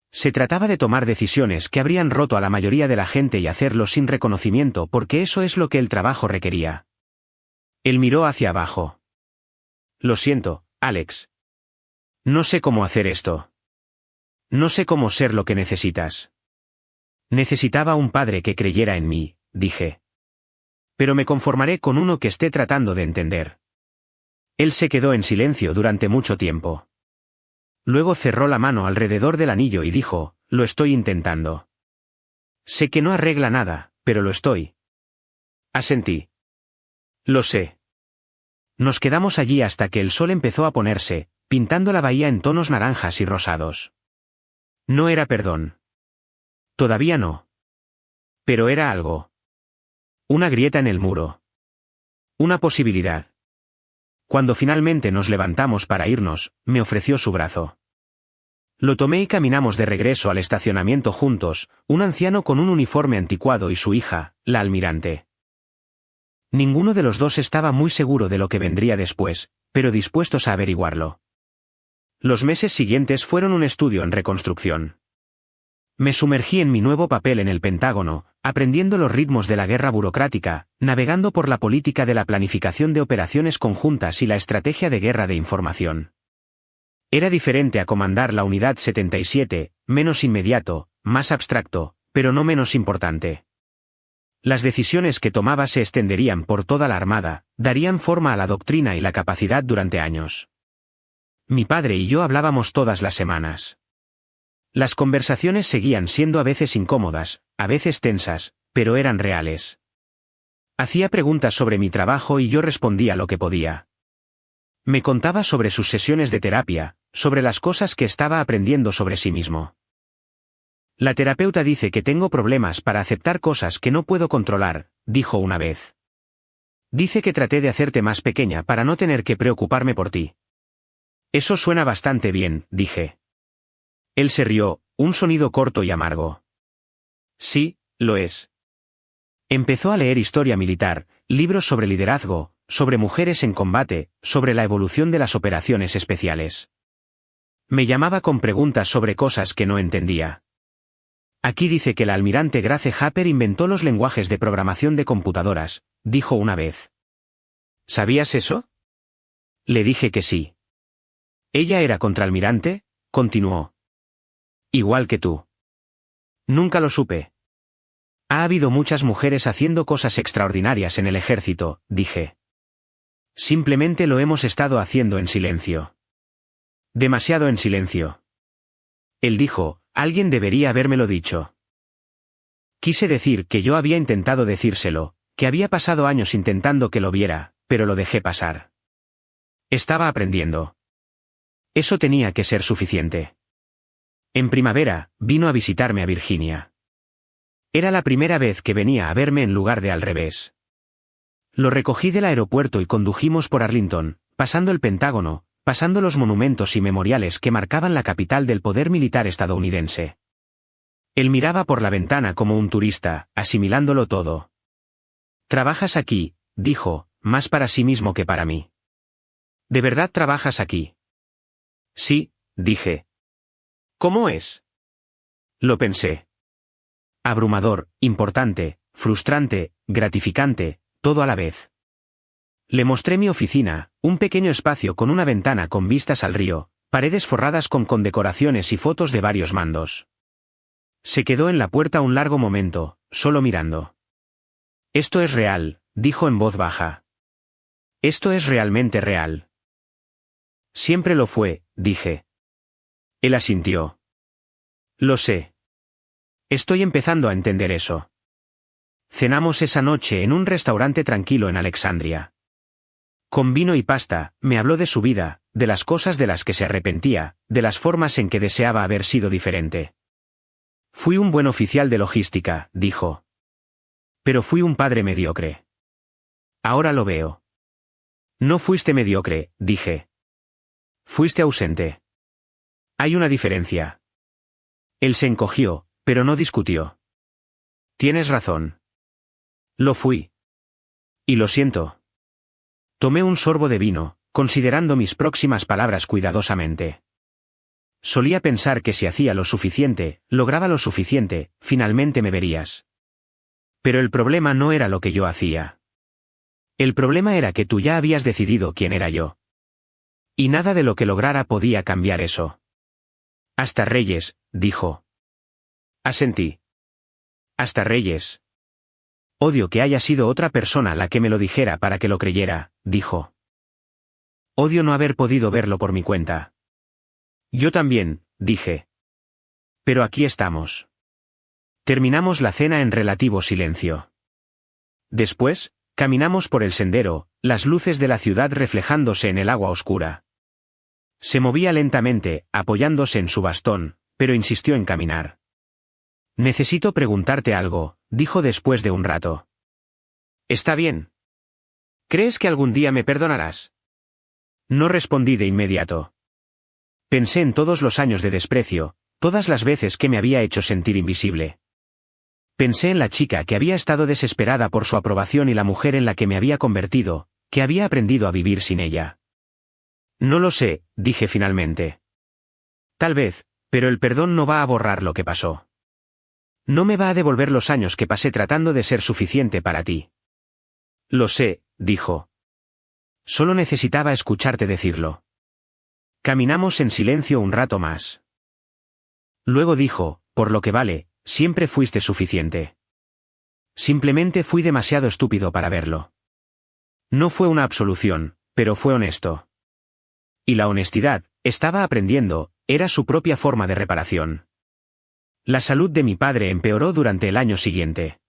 Se trataba de tomar decisiones que habrían roto a la mayoría de la gente y hacerlo sin reconocimiento porque eso es lo que el trabajo requería. Él miró hacia abajo. Lo siento, Alex. No sé cómo hacer esto. No sé cómo ser lo que necesitas. Necesitaba un padre que creyera en mí, dije. Pero me conformaré con uno que esté tratando de entender. Él se quedó en silencio durante mucho tiempo. Luego cerró la mano alrededor del anillo y dijo, lo estoy intentando. Sé que no arregla nada, pero lo estoy. Asentí. Lo sé. Nos quedamos allí hasta que el sol empezó a ponerse, pintando la bahía en tonos naranjas y rosados. No era perdón. Todavía no. Pero era algo. Una grieta en el muro. Una posibilidad. Cuando finalmente nos levantamos para irnos, me ofreció su brazo. Lo tomé y caminamos de regreso al estacionamiento juntos, un anciano con un uniforme anticuado y su hija, la almirante. Ninguno de los dos estaba muy seguro de lo que vendría después, pero dispuestos a averiguarlo. Los meses siguientes fueron un estudio en reconstrucción. Me sumergí en mi nuevo papel en el Pentágono, aprendiendo los ritmos de la guerra burocrática, navegando por la política de la planificación de operaciones conjuntas y la estrategia de guerra de información. Era diferente a comandar la Unidad 77, menos inmediato, más abstracto, pero no menos importante. Las decisiones que tomaba se extenderían por toda la Armada, darían forma a la doctrina y la capacidad durante años. Mi padre y yo hablábamos todas las semanas. Las conversaciones seguían siendo a veces incómodas, a veces tensas, pero eran reales. Hacía preguntas sobre mi trabajo y yo respondía lo que podía. Me contaba sobre sus sesiones de terapia, sobre las cosas que estaba aprendiendo sobre sí mismo. La terapeuta dice que tengo problemas para aceptar cosas que no puedo controlar, dijo una vez. Dice que traté de hacerte más pequeña para no tener que preocuparme por ti. Eso suena bastante bien, dije. Él se rió, un sonido corto y amargo. Sí, lo es. Empezó a leer historia militar, libros sobre liderazgo, sobre mujeres en combate, sobre la evolución de las operaciones especiales. Me llamaba con preguntas sobre cosas que no entendía. Aquí dice que el almirante Grace Hopper inventó los lenguajes de programación de computadoras, dijo una vez. ¿Sabías eso? Le dije que sí. ¿Ella era contraalmirante? Continuó. Igual que tú. Nunca lo supe. Ha habido muchas mujeres haciendo cosas extraordinarias en el ejército, dije. Simplemente lo hemos estado haciendo en silencio. Demasiado en silencio. Él dijo, alguien debería habérmelo dicho. Quise decir que yo había intentado decírselo, que había pasado años intentando que lo viera, pero lo dejé pasar. Estaba aprendiendo. Eso tenía que ser suficiente. En primavera, vino a visitarme a Virginia. Era la primera vez que venía a verme en lugar de al revés. Lo recogí del aeropuerto y condujimos por Arlington, pasando el Pentágono, pasando los monumentos y memoriales que marcaban la capital del poder militar estadounidense. Él miraba por la ventana como un turista, asimilándolo todo. «Trabajas aquí», dijo, más para sí mismo que para mí. «¿De verdad trabajas aquí?» «Sí», dije. «¿Cómo es?» Lo pensé. Abrumador, importante, frustrante, gratificante, todo a la vez. Le mostré mi oficina, un pequeño espacio con una ventana con vistas al río, paredes forradas con condecoraciones y fotos de varios mandos. Se quedó en la puerta un largo momento, solo mirando. «Esto es real», dijo en voz baja. «Esto es realmente real». «Siempre lo fue», dije. Él asintió. «Lo sé. Estoy empezando a entender eso». Cenamos esa noche en un restaurante tranquilo en Alexandria. Con vino y pasta, me habló de su vida, de las cosas de las que se arrepentía, de las formas en que deseaba haber sido diferente. «Fui un buen oficial de logística», dijo. «Pero fui un padre mediocre. Ahora lo veo». «No fuiste mediocre», dije. «Fuiste ausente. Hay una diferencia». Él se encogió, pero no discutió. Tienes razón. Lo fui. Y lo siento. Tomé un sorbo de vino, considerando mis próximas palabras cuidadosamente. Solía pensar que si hacía lo suficiente, lograba lo suficiente, finalmente me verías. Pero el problema no era lo que yo hacía. El problema era que tú ya habías decidido quién era yo. Y nada de lo que lograra podía cambiar eso. Hasta Reyes, dijo. Asentí. Hasta Reyes. Odio que haya sido otra persona la que me lo dijera para que lo creyera, dijo. Odio no haber podido verlo por mi cuenta. Yo también, dije. Pero aquí estamos. Terminamos la cena en relativo silencio. Después, caminamos por el sendero, las luces de la ciudad reflejándose en el agua oscura. Se movía lentamente, apoyándose en su bastón, pero insistió en caminar. Necesito preguntarte algo, dijo después de un rato. Está bien. ¿Crees que algún día me perdonarás? No respondí de inmediato. Pensé en todos los años de desprecio, todas las veces que me había hecho sentir invisible. Pensé en la chica que había estado desesperada por su aprobación y la mujer en la que me había convertido, que había aprendido a vivir sin ella. No lo sé, dije finalmente. Tal vez, pero el perdón no va a borrar lo que pasó. No me va a devolver los años que pasé tratando de ser suficiente para ti. Lo sé, dijo. Solo necesitaba escucharte decirlo. Caminamos en silencio un rato más. Luego dijo, por lo que vale, siempre fuiste suficiente. Simplemente fui demasiado estúpido para verlo. No fue una absolución, pero fue honesto. Y la honestidad, estaba aprendiendo, era su propia forma de reparación. La salud de mi padre empeoró durante el año siguiente.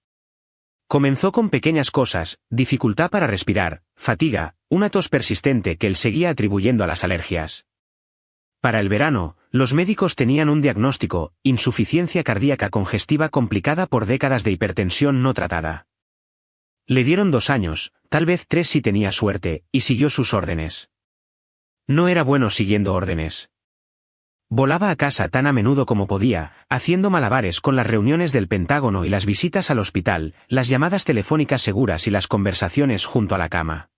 Comenzó con pequeñas cosas, dificultad para respirar, fatiga, una tos persistente que él seguía atribuyendo a las alergias. Para el verano, los médicos tenían un diagnóstico, insuficiencia cardíaca congestiva complicada por décadas de hipertensión no tratada. Le dieron 2 años, tal vez 3 si tenía suerte, y siguió sus órdenes. No era bueno siguiendo órdenes. Volaba a casa tan a menudo como podía, haciendo malabares con las reuniones del Pentágono y las visitas al hospital, las llamadas telefónicas seguras y las conversaciones junto a la cama.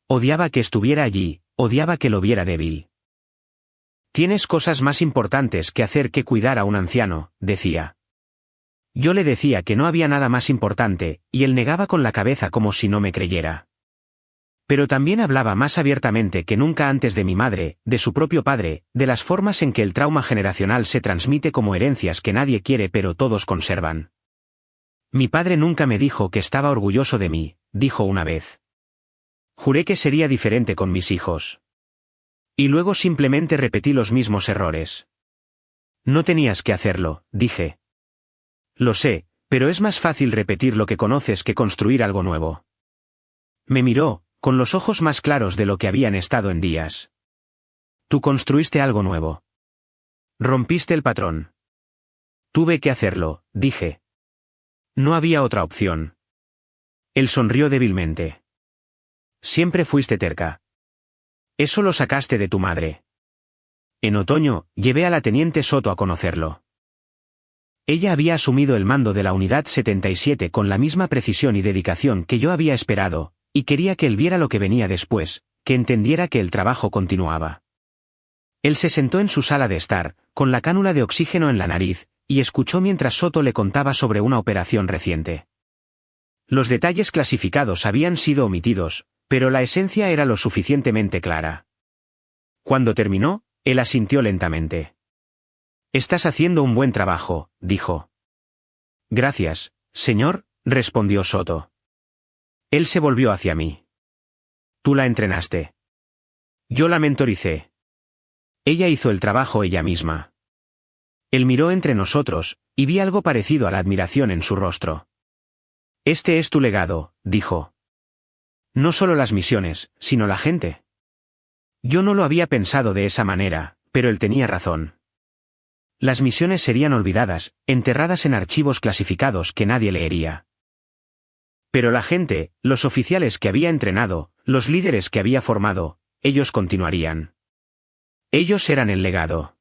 Odiaba que estuviera allí, odiaba que lo viera débil. Tienes cosas más importantes que hacer que cuidar a un anciano, decía. Yo le decía que no había nada más importante, y él negaba con la cabeza como si no me creyera. Pero también hablaba más abiertamente que nunca antes de mi madre, de su propio padre, de las formas en que el trauma generacional se transmite como herencias que nadie quiere pero todos conservan. Mi padre nunca me dijo que estaba orgulloso de mí, dijo una vez. Juré que sería diferente con mis hijos. Y luego simplemente repetí los mismos errores. No tenías que hacerlo, dije. Lo sé, pero es más fácil repetir lo que conoces que construir algo nuevo. Me miró, con los ojos más claros de lo que habían estado en días. Tú construiste algo nuevo. Rompiste el patrón. Tuve que hacerlo, dije. No había otra opción. Él sonrió débilmente. Siempre fuiste terca. Eso lo sacaste de tu madre. En otoño, llevé a la teniente Soto a conocerlo. Ella había asumido el mando de la Unidad 77 con la misma precisión y dedicación que yo había esperado, y quería que él viera lo que venía después, que entendiera que el trabajo continuaba. Él se sentó en su sala de estar, con la cánula de oxígeno en la nariz, y escuchó mientras Soto le contaba sobre una operación reciente. Los detalles clasificados habían sido omitidos, pero la esencia era lo suficientemente clara. Cuando terminó, él asintió lentamente. Estás haciendo un buen trabajo, dijo. Gracias, señor, respondió Soto. Él se volvió hacia mí. Tú la entrenaste. Yo la mentoricé. Ella hizo el trabajo ella misma. Él miró entre nosotros, y vi algo parecido a la admiración en su rostro. Este es tu legado, dijo. No solo las misiones, sino la gente. Yo no lo había pensado de esa manera, pero él tenía razón. Las misiones serían olvidadas, enterradas en archivos clasificados que nadie leería. Pero la gente, los oficiales que había entrenado, los líderes que había formado, ellos continuarían. Ellos eran el legado.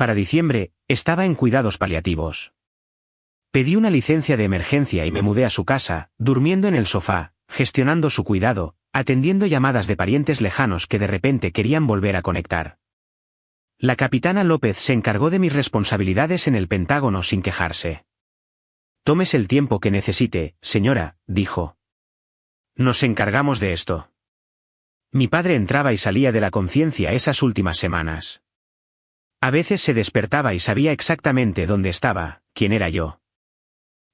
Para diciembre, estaba en cuidados paliativos. Pedí una licencia de emergencia y me mudé a su casa, durmiendo en el sofá, gestionando su cuidado, atendiendo llamadas de parientes lejanos que de repente querían volver a conectar. La capitana López se encargó de mis responsabilidades en el Pentágono sin quejarse. «Tómese el tiempo que necesite, señora», dijo. «Nos encargamos de esto». Mi padre entraba y salía de la conciencia esas últimas semanas. A veces se despertaba y sabía exactamente dónde estaba, quién era yo.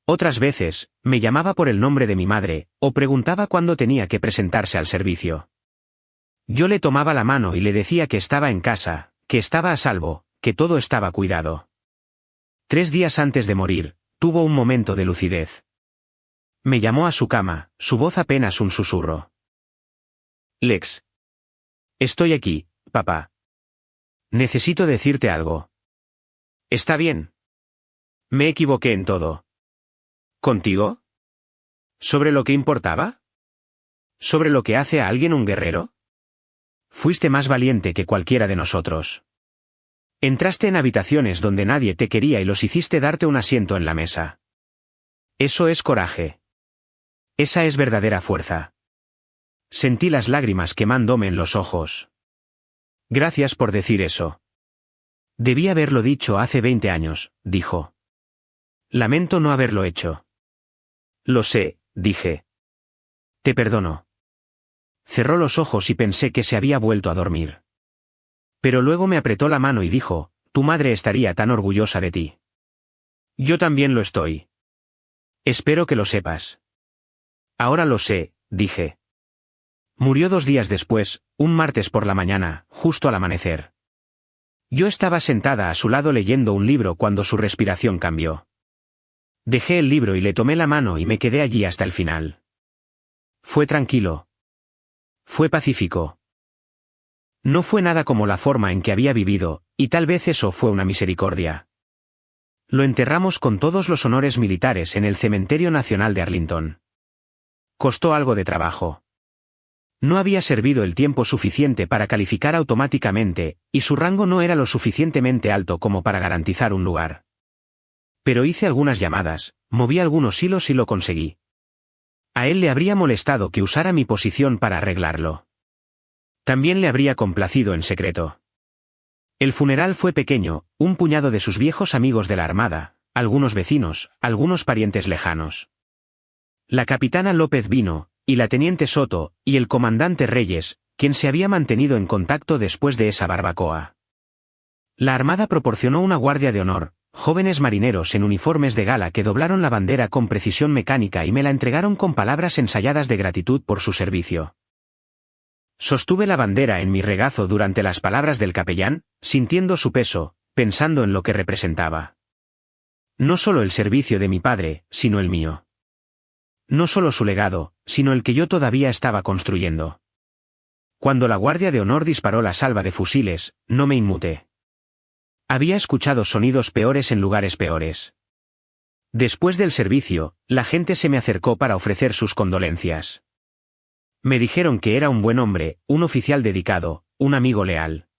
Otras veces, me llamaba por el nombre de mi madre, o preguntaba cuándo tenía que presentarse al servicio. Yo le tomaba la mano y le decía que estaba en casa, que estaba a salvo, que todo estaba cuidado. 3 días antes de morir, tuvo un momento de lucidez. Me llamó a su cama, su voz apenas un susurro. «Lex. Estoy aquí, papá. Necesito decirte algo». «Está bien. Me equivoqué en todo». «¿Contigo? ¿Sobre lo que importaba? ¿Sobre lo que hace a alguien un guerrero? Fuiste más valiente que cualquiera de nosotros. Entraste en habitaciones donde nadie te quería y los hiciste darte un asiento en la mesa. Eso es coraje. Esa es verdadera fuerza». Sentí las lágrimas quemándome en los ojos. «Gracias por decir eso». «Debí haberlo dicho hace 20 años», dijo. «Lamento no haberlo hecho». «Lo sé», dije. «Te perdono». Cerró los ojos y pensé que se había vuelto a dormir. Pero luego me apretó la mano y dijo, «Tu madre estaría tan orgullosa de ti». «Yo también lo estoy. Espero que lo sepas». «Ahora lo sé», dije. Murió 2 días después, un martes por la mañana, justo al amanecer. Yo estaba sentada a su lado leyendo un libro cuando su respiración cambió. Dejé el libro y le tomé la mano y me quedé allí hasta el final. Fue tranquilo. Fue pacífico. No fue nada como la forma en que había vivido, y tal vez eso fue una misericordia. Lo enterramos con todos los honores militares en el Cementerio Nacional de Arlington. Costó algo de trabajo. No había servido el tiempo suficiente para calificar automáticamente, y su rango no era lo suficientemente alto como para garantizar un lugar. Pero hice algunas llamadas, moví algunos hilos y lo conseguí. A él le habría molestado que usara mi posición para arreglarlo. También le habría complacido en secreto. El funeral fue pequeño, un puñado de sus viejos amigos de la Armada, algunos vecinos, algunos parientes lejanos. La capitana López vino, y la teniente Soto, y el comandante Reyes, quien se había mantenido en contacto después de esa barbacoa. La Armada proporcionó una guardia de honor, jóvenes marineros en uniformes de gala que doblaron la bandera con precisión mecánica y me la entregaron con palabras ensayadas de gratitud por su servicio. Sostuve la bandera en mi regazo durante las palabras del capellán, sintiendo su peso, pensando en lo que representaba. No solo el servicio de mi padre, sino el mío. No solo su legado, sino el que yo todavía estaba construyendo. Cuando la Guardia de Honor disparó la salva de fusiles, no me inmuté. Había escuchado sonidos peores en lugares peores. Después del servicio, la gente se me acercó para ofrecer sus condolencias. Me dijeron que era un buen hombre, un oficial dedicado, un amigo leal.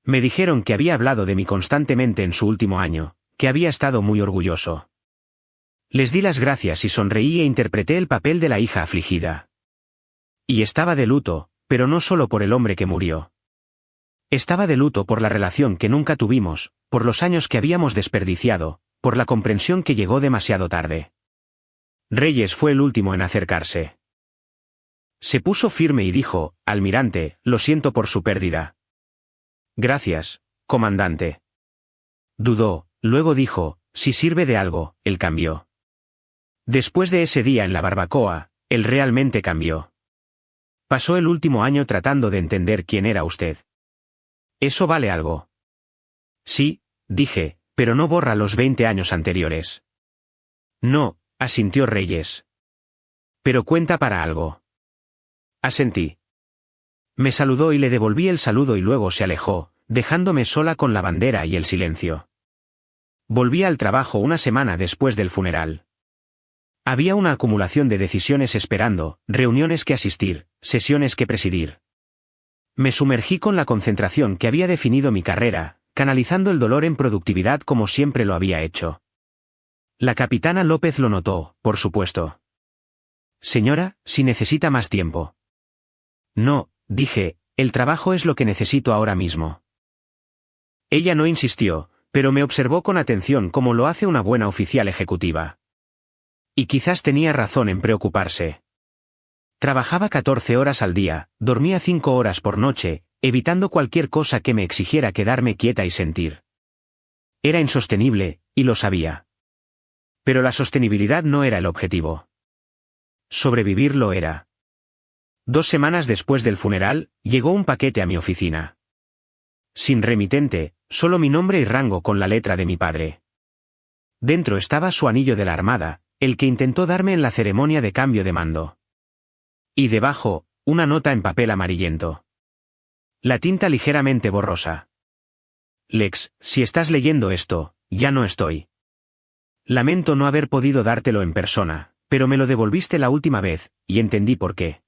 Me dijeron que había hablado de mí constantemente en su último año, que había estado muy orgulloso. Les di las gracias y sonreí e interpreté el papel de la hija afligida. Y estaba de luto, pero no solo por el hombre que murió. Estaba de luto por la relación que nunca tuvimos, por los años que habíamos desperdiciado, por la comprensión que llegó demasiado tarde. Reyes fue el último en acercarse. Se puso firme y dijo, «Almirante, lo siento por su pérdida». «Gracias, comandante». Dudó, luego dijo, «Si sirve de algo», él cambió. Después de ese día en la barbacoa, él realmente cambió. Pasó el último año tratando de entender quién era usted. ¿Eso vale algo? Sí, dije, pero no borra los 20 años anteriores. No, asintió Reyes. Pero cuenta para algo. Asentí. Me saludó y le devolví el saludo y luego se alejó, dejándome sola con la bandera y el silencio. Volví al trabajo una semana después del funeral. Había una acumulación de decisiones esperando, reuniones que asistir, sesiones que presidir. Me sumergí con la concentración que había definido mi carrera, canalizando el dolor en productividad como siempre lo había hecho. La capitana López lo notó, por supuesto. Señora, si necesita más tiempo. No, dije, el trabajo es lo que necesito ahora mismo. Ella no insistió, pero me observó con atención como lo hace una buena oficial ejecutiva. Y quizás tenía razón en preocuparse. Trabajaba 14 horas al día, dormía 5 horas por noche, evitando cualquier cosa que me exigiera quedarme quieta y sentir. Era insostenible, y lo sabía. Pero la sostenibilidad no era el objetivo. Sobrevivir lo era. 2 semanas después del funeral, llegó un paquete a mi oficina. Sin remitente, solo mi nombre y rango con la letra de mi padre. Dentro estaba su anillo de la Armada, el que intentó darme en la ceremonia de cambio de mando. Y debajo, una nota en papel amarillento. La tinta ligeramente borrosa. Lex, si estás leyendo esto, ya no estoy. Lamento no haber podido dártelo en persona, pero me lo devolviste la última vez, y entendí por qué.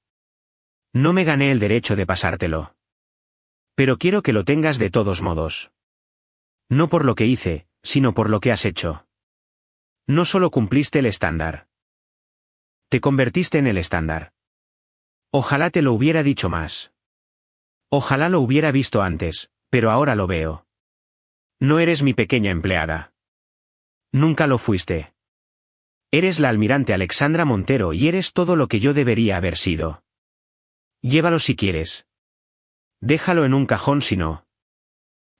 No me gané el derecho de pasártelo. Pero quiero que lo tengas de todos modos. No por lo que hice, sino por lo que has hecho. No solo cumpliste el estándar. Te convertiste en el estándar. Ojalá te lo hubiera dicho más. Ojalá lo hubiera visto antes, pero ahora lo veo. No eres mi pequeña empleada. Nunca lo fuiste. Eres la almirante Alexandra Montero y eres todo lo que yo debería haber sido. Llévalo si quieres. Déjalo en un cajón si no.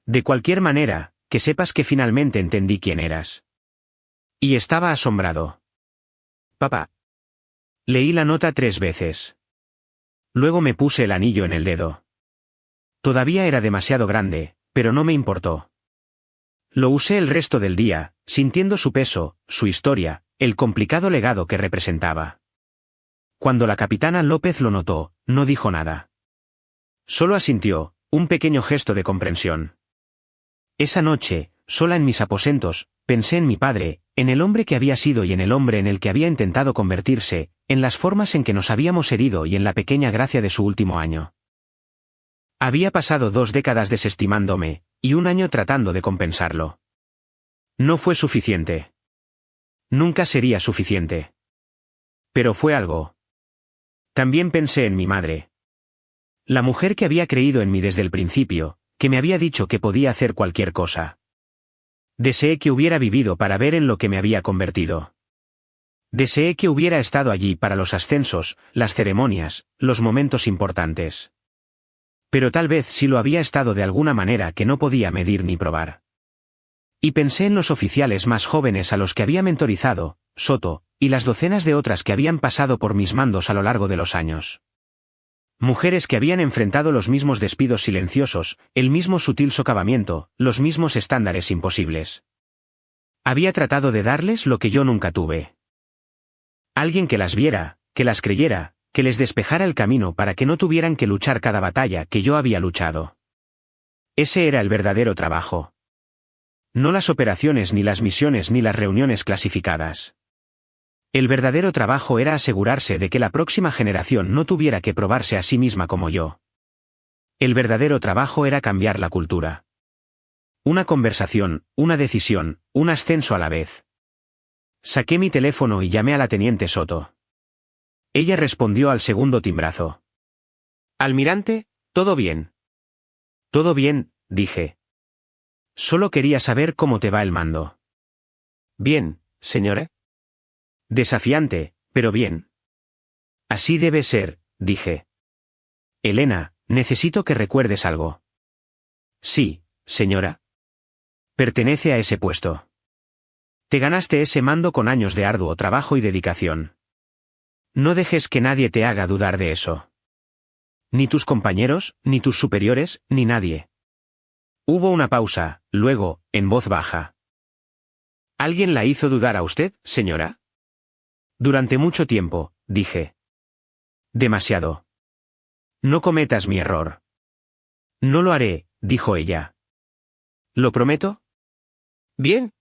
De cualquier manera, que sepas que finalmente entendí quién eras. Y estaba asombrado. Papá. Leí la nota 3 veces. Luego me puse el anillo en el dedo. Todavía era demasiado grande, pero no me importó. Lo usé el resto del día, sintiendo su peso, su historia, el complicado legado que representaba. Cuando la capitana López lo notó, no dijo nada. Solo asintió, un pequeño gesto de comprensión. Esa noche, sola en mis aposentos, pensé en mi padre, en el hombre que había sido y en el hombre en el que había intentado convertirse, en las formas en que nos habíamos herido y en la pequeña gracia de su último año. Había pasado 2 décadas desestimándome, y 1 año tratando de compensarlo. No fue suficiente. Nunca sería suficiente. Pero fue algo. También pensé en mi madre. La mujer que había creído en mí desde el principio, que me había dicho que podía hacer cualquier cosa. Deseé que hubiera vivido para ver en lo que me había convertido. Deseé que hubiera estado allí para los ascensos, las ceremonias, los momentos importantes. Pero tal vez sí lo había estado de alguna manera que no podía medir ni probar. Y pensé en los oficiales más jóvenes a los que había mentorizado, Soto, y las docenas de otras que habían pasado por mis mandos a lo largo de los años. Mujeres que habían enfrentado los mismos despidos silenciosos, el mismo sutil socavamiento, los mismos estándares imposibles. Había tratado de darles lo que yo nunca tuve. Alguien que las viera, que las creyera, que les despejara el camino para que no tuvieran que luchar cada batalla que yo había luchado. Ese era el verdadero trabajo. No las operaciones ni las misiones ni las reuniones clasificadas. El verdadero trabajo era asegurarse de que la próxima generación no tuviera que probarse a sí misma como yo. El verdadero trabajo era cambiar la cultura. Una conversación, una decisión, un ascenso a la vez. Saqué mi teléfono y llamé a la teniente Soto. Ella respondió al segundo timbrazo. Almirante, ¿todo bien? Todo bien, dije. Solo quería saber cómo te va el mando. Bien, señora. Desafiante, pero bien. Así debe ser, dije. Elena, necesito que recuerdes algo. Sí, señora. Pertenece a ese puesto. Te ganaste ese mando con años de arduo trabajo y dedicación. No dejes que nadie te haga dudar de eso. Ni tus compañeros, ni tus superiores, ni nadie. Hubo una pausa, luego, en voz baja. ¿Alguien la hizo dudar a usted, señora? Durante mucho tiempo, dije. Demasiado. No cometas mi error. No lo haré, dijo ella. ¿Lo prometo? Bien.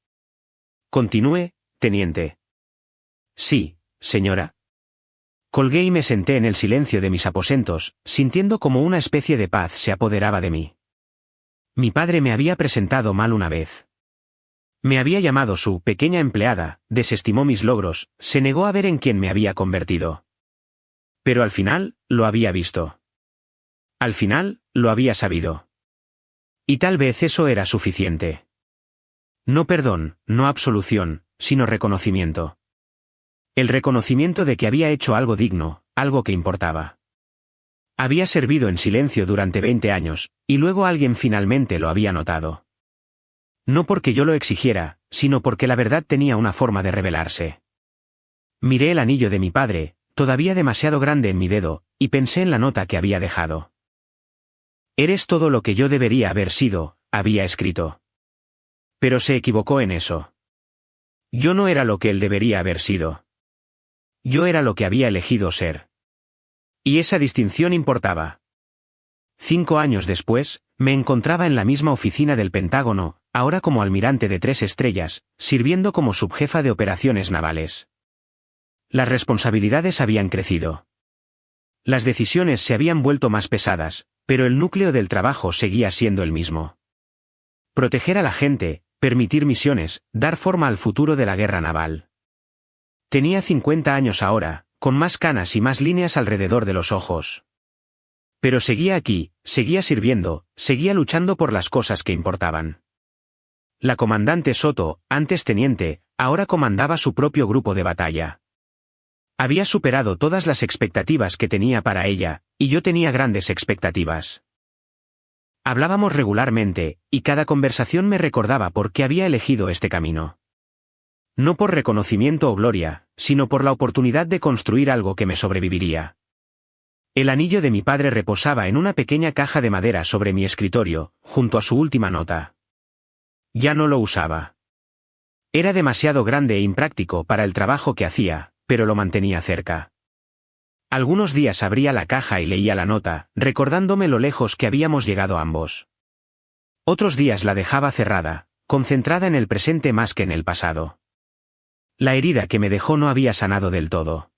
Continúe, teniente. Sí, señora. Colgué y me senté en el silencio de mis aposentos, sintiendo como una especie de paz se apoderaba de mí. Mi padre me había presentado mal una vez. Me había llamado su pequeña empleada, desestimó mis logros, se negó a ver en quién me había convertido. Pero al final, lo había visto. Al final, lo había sabido. Y tal vez eso era suficiente. No perdón, no absolución, sino reconocimiento. El reconocimiento de que había hecho algo digno, algo que importaba. Había servido en silencio durante 20 años, y luego alguien finalmente lo había notado. No porque yo lo exigiera, sino porque la verdad tenía una forma de revelarse. Miré el anillo de mi padre, todavía demasiado grande en mi dedo, y pensé en la nota que había dejado. Eres todo lo que yo debería haber sido, había escrito. Pero se equivocó en eso. Yo no era lo que él debería haber sido. Yo era lo que había elegido ser. Y esa distinción importaba. 5 años después, me encontraba en la misma oficina del Pentágono, ahora como almirante de 3 estrellas, sirviendo como subjefa de operaciones navales. Las responsabilidades habían crecido. Las decisiones se habían vuelto más pesadas, pero el núcleo del trabajo seguía siendo el mismo. Proteger a la gente, permitir misiones, dar forma al futuro de la guerra naval. Tenía 50 años ahora, con más canas y más líneas alrededor de los ojos. Pero seguía aquí, seguía sirviendo, seguía luchando por las cosas que importaban. La comandante Soto, antes teniente, ahora comandaba su propio grupo de batalla. Había superado todas las expectativas que tenía para ella, y yo tenía grandes expectativas. Hablábamos regularmente, y cada conversación me recordaba por qué había elegido este camino. No por reconocimiento o gloria, sino por la oportunidad de construir algo que me sobreviviría. El anillo de mi padre reposaba en una pequeña caja de madera sobre mi escritorio, junto a su última nota. Ya no lo usaba. Era demasiado grande e impráctico para el trabajo que hacía, pero lo mantenía cerca. Algunos días abría la caja y leía la nota, recordándome lo lejos que habíamos llegado ambos. Otros días la dejaba cerrada, concentrada en el presente más que en el pasado. La herida que me dejó no había sanado del todo.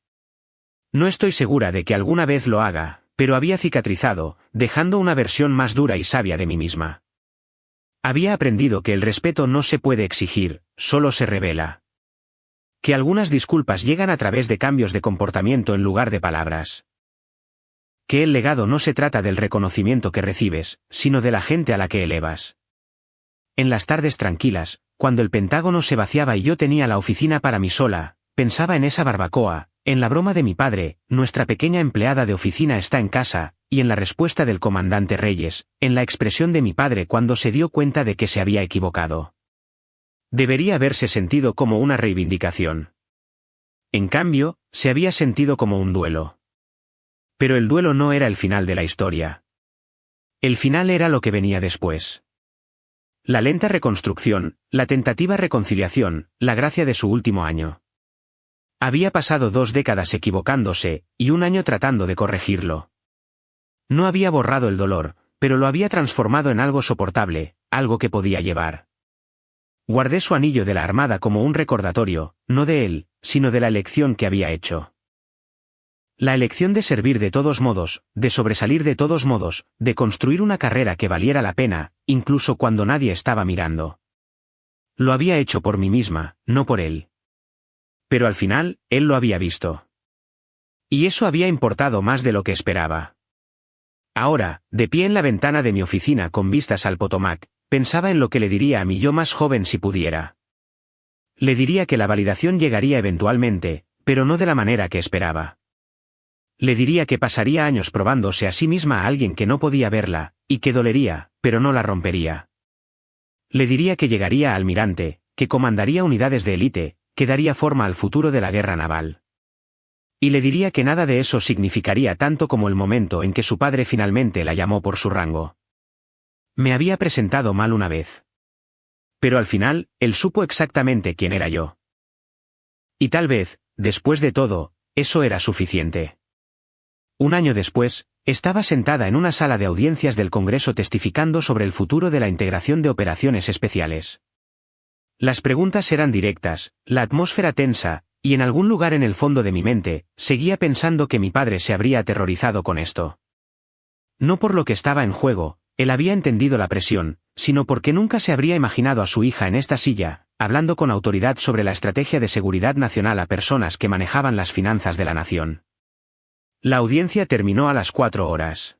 No estoy segura de que alguna vez lo haga, pero había cicatrizado, dejando una versión más dura y sabia de mí misma. Había aprendido que el respeto no se puede exigir, solo se revela. Que algunas disculpas llegan a través de cambios de comportamiento en lugar de palabras. Que el legado no se trata del reconocimiento que recibes, sino de la gente a la que elevas. En las tardes tranquilas, cuando el Pentágono se vaciaba y yo tenía la oficina para mí sola, pensaba en esa barbacoa, en la broma de mi padre, nuestra pequeña empleada de oficina está en casa, y en la respuesta del comandante Reyes, en la expresión de mi padre cuando se dio cuenta de que se había equivocado. Debería haberse sentido como una reivindicación. En cambio, se había sentido como un duelo. Pero el duelo no era el final de la historia. El final era lo que venía después. La lenta reconstrucción, la tentativa reconciliación, la gracia de su último año. Había pasado 2 décadas equivocándose, y 1 año tratando de corregirlo. No había borrado el dolor, pero lo había transformado en algo soportable, algo que podía llevar. Guardé su anillo de la Armada como un recordatorio, no de él, sino de la elección que había hecho. La elección de servir de todos modos, de sobresalir de todos modos, de construir una carrera que valiera la pena, incluso cuando nadie estaba mirando. Lo había hecho por mí misma, no por él. Pero al final, él lo había visto. Y eso había importado más de lo que esperaba. Ahora, de pie en la ventana de mi oficina con vistas al Potomac, pensaba en lo que le diría a mi yo más joven si pudiera. Le diría que la validación llegaría eventualmente, pero no de la manera que esperaba. Le diría que pasaría años probándose a sí misma a alguien que no podía verla, y que dolería, pero no la rompería. Le diría que llegaría a almirante, que comandaría unidades de élite, que daría forma al futuro de la guerra naval. Y le diría que nada de eso significaría tanto como el momento en que su padre finalmente la llamó por su rango. Me había presentado mal una vez. Pero al final, él supo exactamente quién era yo. Y tal vez, después de todo, eso era suficiente. 1 año después, estaba sentada en una sala de audiencias del Congreso testificando sobre el futuro de la integración de operaciones especiales. Las preguntas eran directas, la atmósfera tensa, y en algún lugar en el fondo de mi mente, seguía pensando que mi padre se habría aterrorizado con esto. No por lo que estaba en juego, él había entendido la presión, sino porque nunca se habría imaginado a su hija en esta silla, hablando con autoridad sobre la estrategia de seguridad nacional a personas que manejaban las finanzas de la nación. La audiencia terminó a las 4 horas.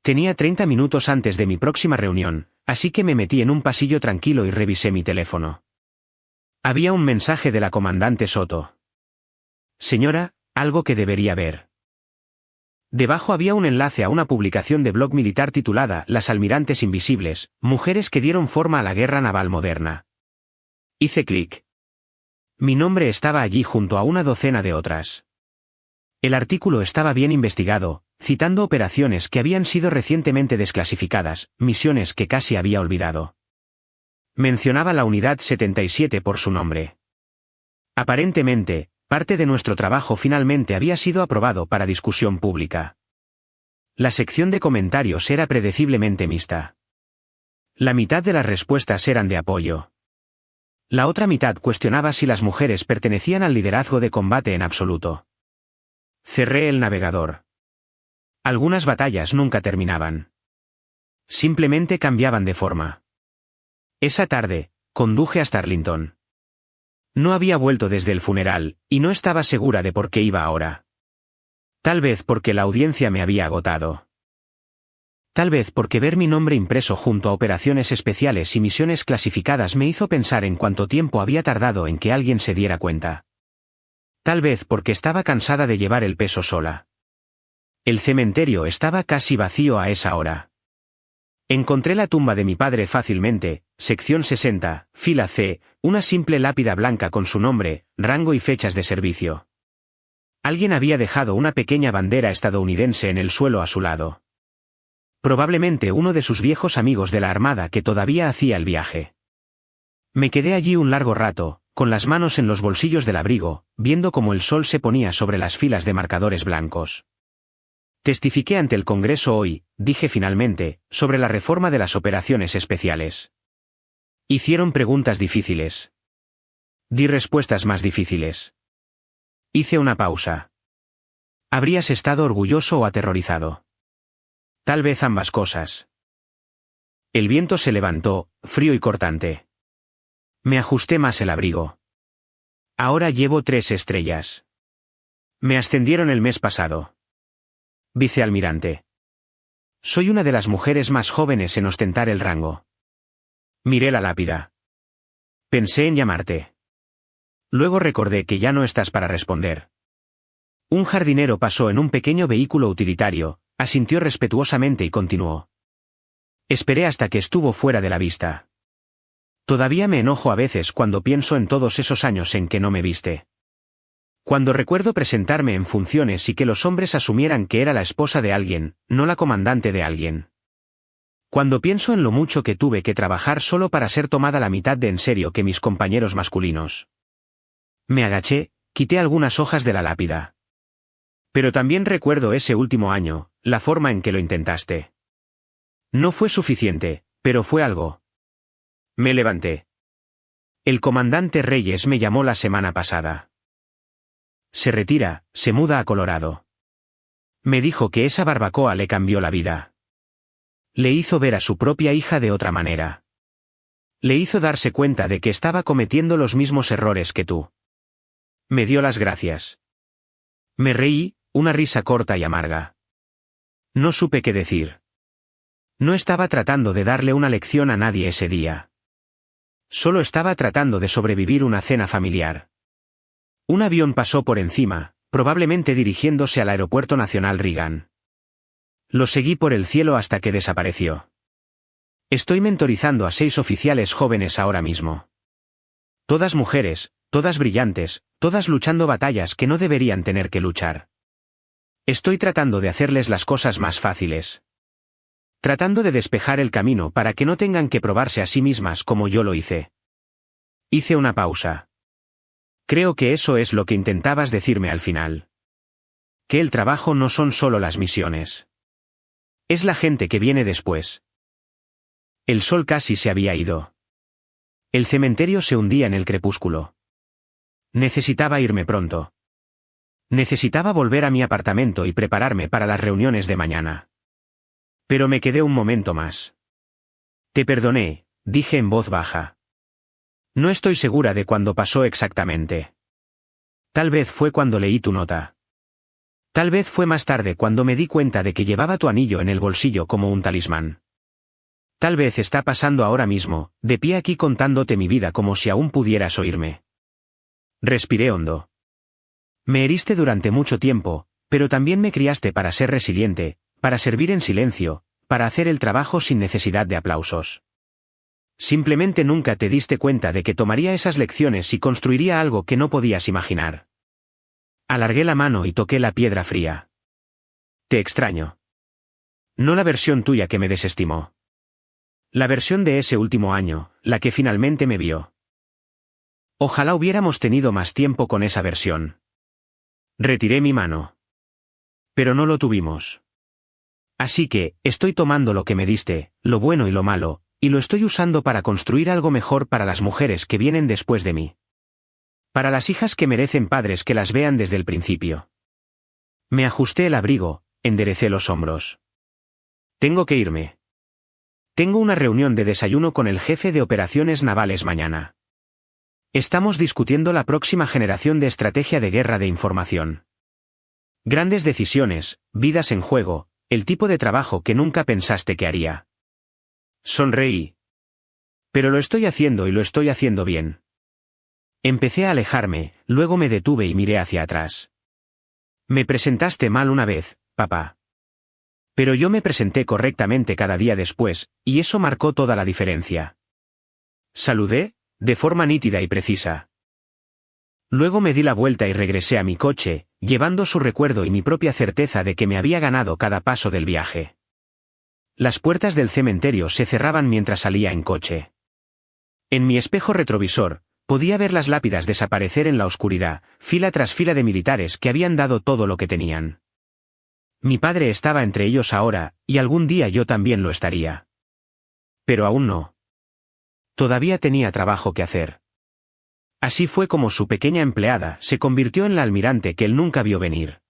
Tenía 30 minutos antes de mi próxima reunión, así que me metí en un pasillo tranquilo y revisé mi teléfono. Había un mensaje de la comandante Soto. Señora, algo que debería ver. Debajo había un enlace a una publicación de blog militar titulada Las almirantes invisibles, mujeres que dieron forma a la guerra naval moderna. Hice clic. Mi nombre estaba allí junto a una docena de otras. El artículo estaba bien investigado, citando operaciones que habían sido recientemente desclasificadas, misiones que casi había olvidado. Mencionaba la Unidad 77 por su nombre. Aparentemente, parte de nuestro trabajo finalmente había sido aprobado para discusión pública. La sección de comentarios era predeciblemente mixta. La mitad de las respuestas eran de apoyo. La otra mitad cuestionaba si las mujeres pertenecían al liderazgo de combate en absoluto. Cerré el navegador. Algunas batallas nunca terminaban. Simplemente cambiaban de forma. Esa tarde, conduje hasta Arlington. No había vuelto desde el funeral, y no estaba segura de por qué iba ahora. Tal vez porque la audiencia me había agotado. Tal vez porque ver mi nombre impreso junto a operaciones especiales y misiones clasificadas me hizo pensar en cuánto tiempo había tardado en que alguien se diera cuenta. Tal vez porque estaba cansada de llevar el peso sola. El cementerio estaba casi vacío a esa hora. Encontré la tumba de mi padre fácilmente, sección 60, fila C, una simple lápida blanca con su nombre, rango y fechas de servicio. Alguien había dejado una pequeña bandera estadounidense en el suelo a su lado. Probablemente uno de sus viejos amigos de la Armada que todavía hacía el viaje. Me quedé allí un largo rato, con las manos en los bolsillos del abrigo, viendo cómo el sol se ponía sobre las filas de marcadores blancos. Testifiqué ante el Congreso hoy, dije finalmente, sobre la reforma de las operaciones especiales. Hicieron preguntas difíciles. Di respuestas más difíciles. Hice una pausa. ¿Habrías estado orgulloso o aterrorizado? Tal vez ambas cosas. El viento se levantó, frío y cortante. Me ajusté más el abrigo. Ahora llevo 3 estrellas. Me ascendieron el mes pasado. Vicealmirante. Soy una de las mujeres más jóvenes en ostentar el rango. Miré la lápida. Pensé en llamarte. Luego recordé que ya no estás para responder. Un jardinero pasó en un pequeño vehículo utilitario, asintió respetuosamente y continuó. Esperé hasta que estuvo fuera de la vista. Todavía me enojo a veces cuando pienso en todos esos años en que no me viste. Cuando recuerdo presentarme en funciones y que los hombres asumieran que era la esposa de alguien, no la comandante de alguien. Cuando pienso en lo mucho que tuve que trabajar solo para ser tomada la mitad de en serio que mis compañeros masculinos. Me agaché, quité algunas hojas de la lápida. Pero también recuerdo ese último año, la forma en que lo intentaste. No fue suficiente, pero fue algo. Me levanté. El comandante Reyes me llamó la semana pasada. Se retira, se muda a Colorado. Me dijo que esa barbacoa le cambió la vida. Le hizo ver a su propia hija de otra manera. Le hizo darse cuenta de que estaba cometiendo los mismos errores que tú. Me dio las gracias. Me reí, una risa corta y amarga. No supe qué decir. No estaba tratando de darle una lección a nadie ese día. Solo estaba tratando de sobrevivir una cena familiar. Un avión pasó por encima, probablemente dirigiéndose al Aeropuerto Nacional Reagan. Lo seguí por el cielo hasta que desapareció. Estoy mentorizando a 6 oficiales jóvenes ahora mismo. Todas mujeres, todas brillantes, todas luchando batallas que no deberían tener que luchar. Estoy tratando de hacerles las cosas más fáciles. Tratando de despejar el camino para que no tengan que probarse a sí mismas como yo lo hice. Hice una pausa. Creo que eso es lo que intentabas decirme al final. Que el trabajo no son solo las misiones. Es la gente que viene después. El sol casi se había ido. El cementerio se hundía en el crepúsculo. Necesitaba irme pronto. Necesitaba volver a mi apartamento y prepararme para las reuniones de mañana. Pero me quedé un momento más. Te perdoné, dije en voz baja. No estoy segura de cuándo pasó exactamente. Tal vez fue cuando leí tu nota. Tal vez fue más tarde cuando me di cuenta de que llevaba tu anillo en el bolsillo como un talismán. Tal vez está pasando ahora mismo, de pie aquí contándote mi vida como si aún pudieras oírme. Respiré hondo. Me heriste durante mucho tiempo, pero también me criaste para ser resiliente, para servir en silencio, para hacer el trabajo sin necesidad de aplausos. Simplemente nunca te diste cuenta de que tomaría esas lecciones y construiría algo que no podías imaginar. Alargué la mano y toqué la piedra fría. Te extraño. No la versión tuya que me desestimó. La versión de ese último año, la que finalmente me vio. Ojalá hubiéramos tenido más tiempo con esa versión. Retiré mi mano. Pero no lo tuvimos. Así que, estoy tomando lo que me diste, lo bueno y lo malo, y lo estoy usando para construir algo mejor para las mujeres que vienen después de mí. Para las hijas que merecen padres que las vean desde el principio. Me ajusté el abrigo, enderecé los hombros. Tengo que irme. Tengo una reunión de desayuno con el jefe de operaciones navales mañana. Estamos discutiendo la próxima generación de estrategia de guerra de información. Grandes decisiones, vidas en juego, el tipo de trabajo que nunca pensaste que haría. Sonreí. Pero lo estoy haciendo y lo estoy haciendo bien. Empecé a alejarme, luego me detuve y miré hacia atrás. Me presentaste mal una vez, papá. Pero yo me presenté correctamente cada día después, y eso marcó toda la diferencia. Saludé, de forma nítida y precisa. Luego me di la vuelta y regresé a mi coche, llevando su recuerdo y mi propia certeza de que me había ganado cada paso del viaje. Las puertas del cementerio se cerraban mientras salía en coche. En mi espejo retrovisor, podía ver las lápidas desaparecer en la oscuridad, fila tras fila de militares que habían dado todo lo que tenían. Mi padre estaba entre ellos ahora, y algún día yo también lo estaría. Pero aún no. Todavía tenía trabajo que hacer. Así fue como su pequeña empleada se convirtió en la almirante que él nunca vio venir.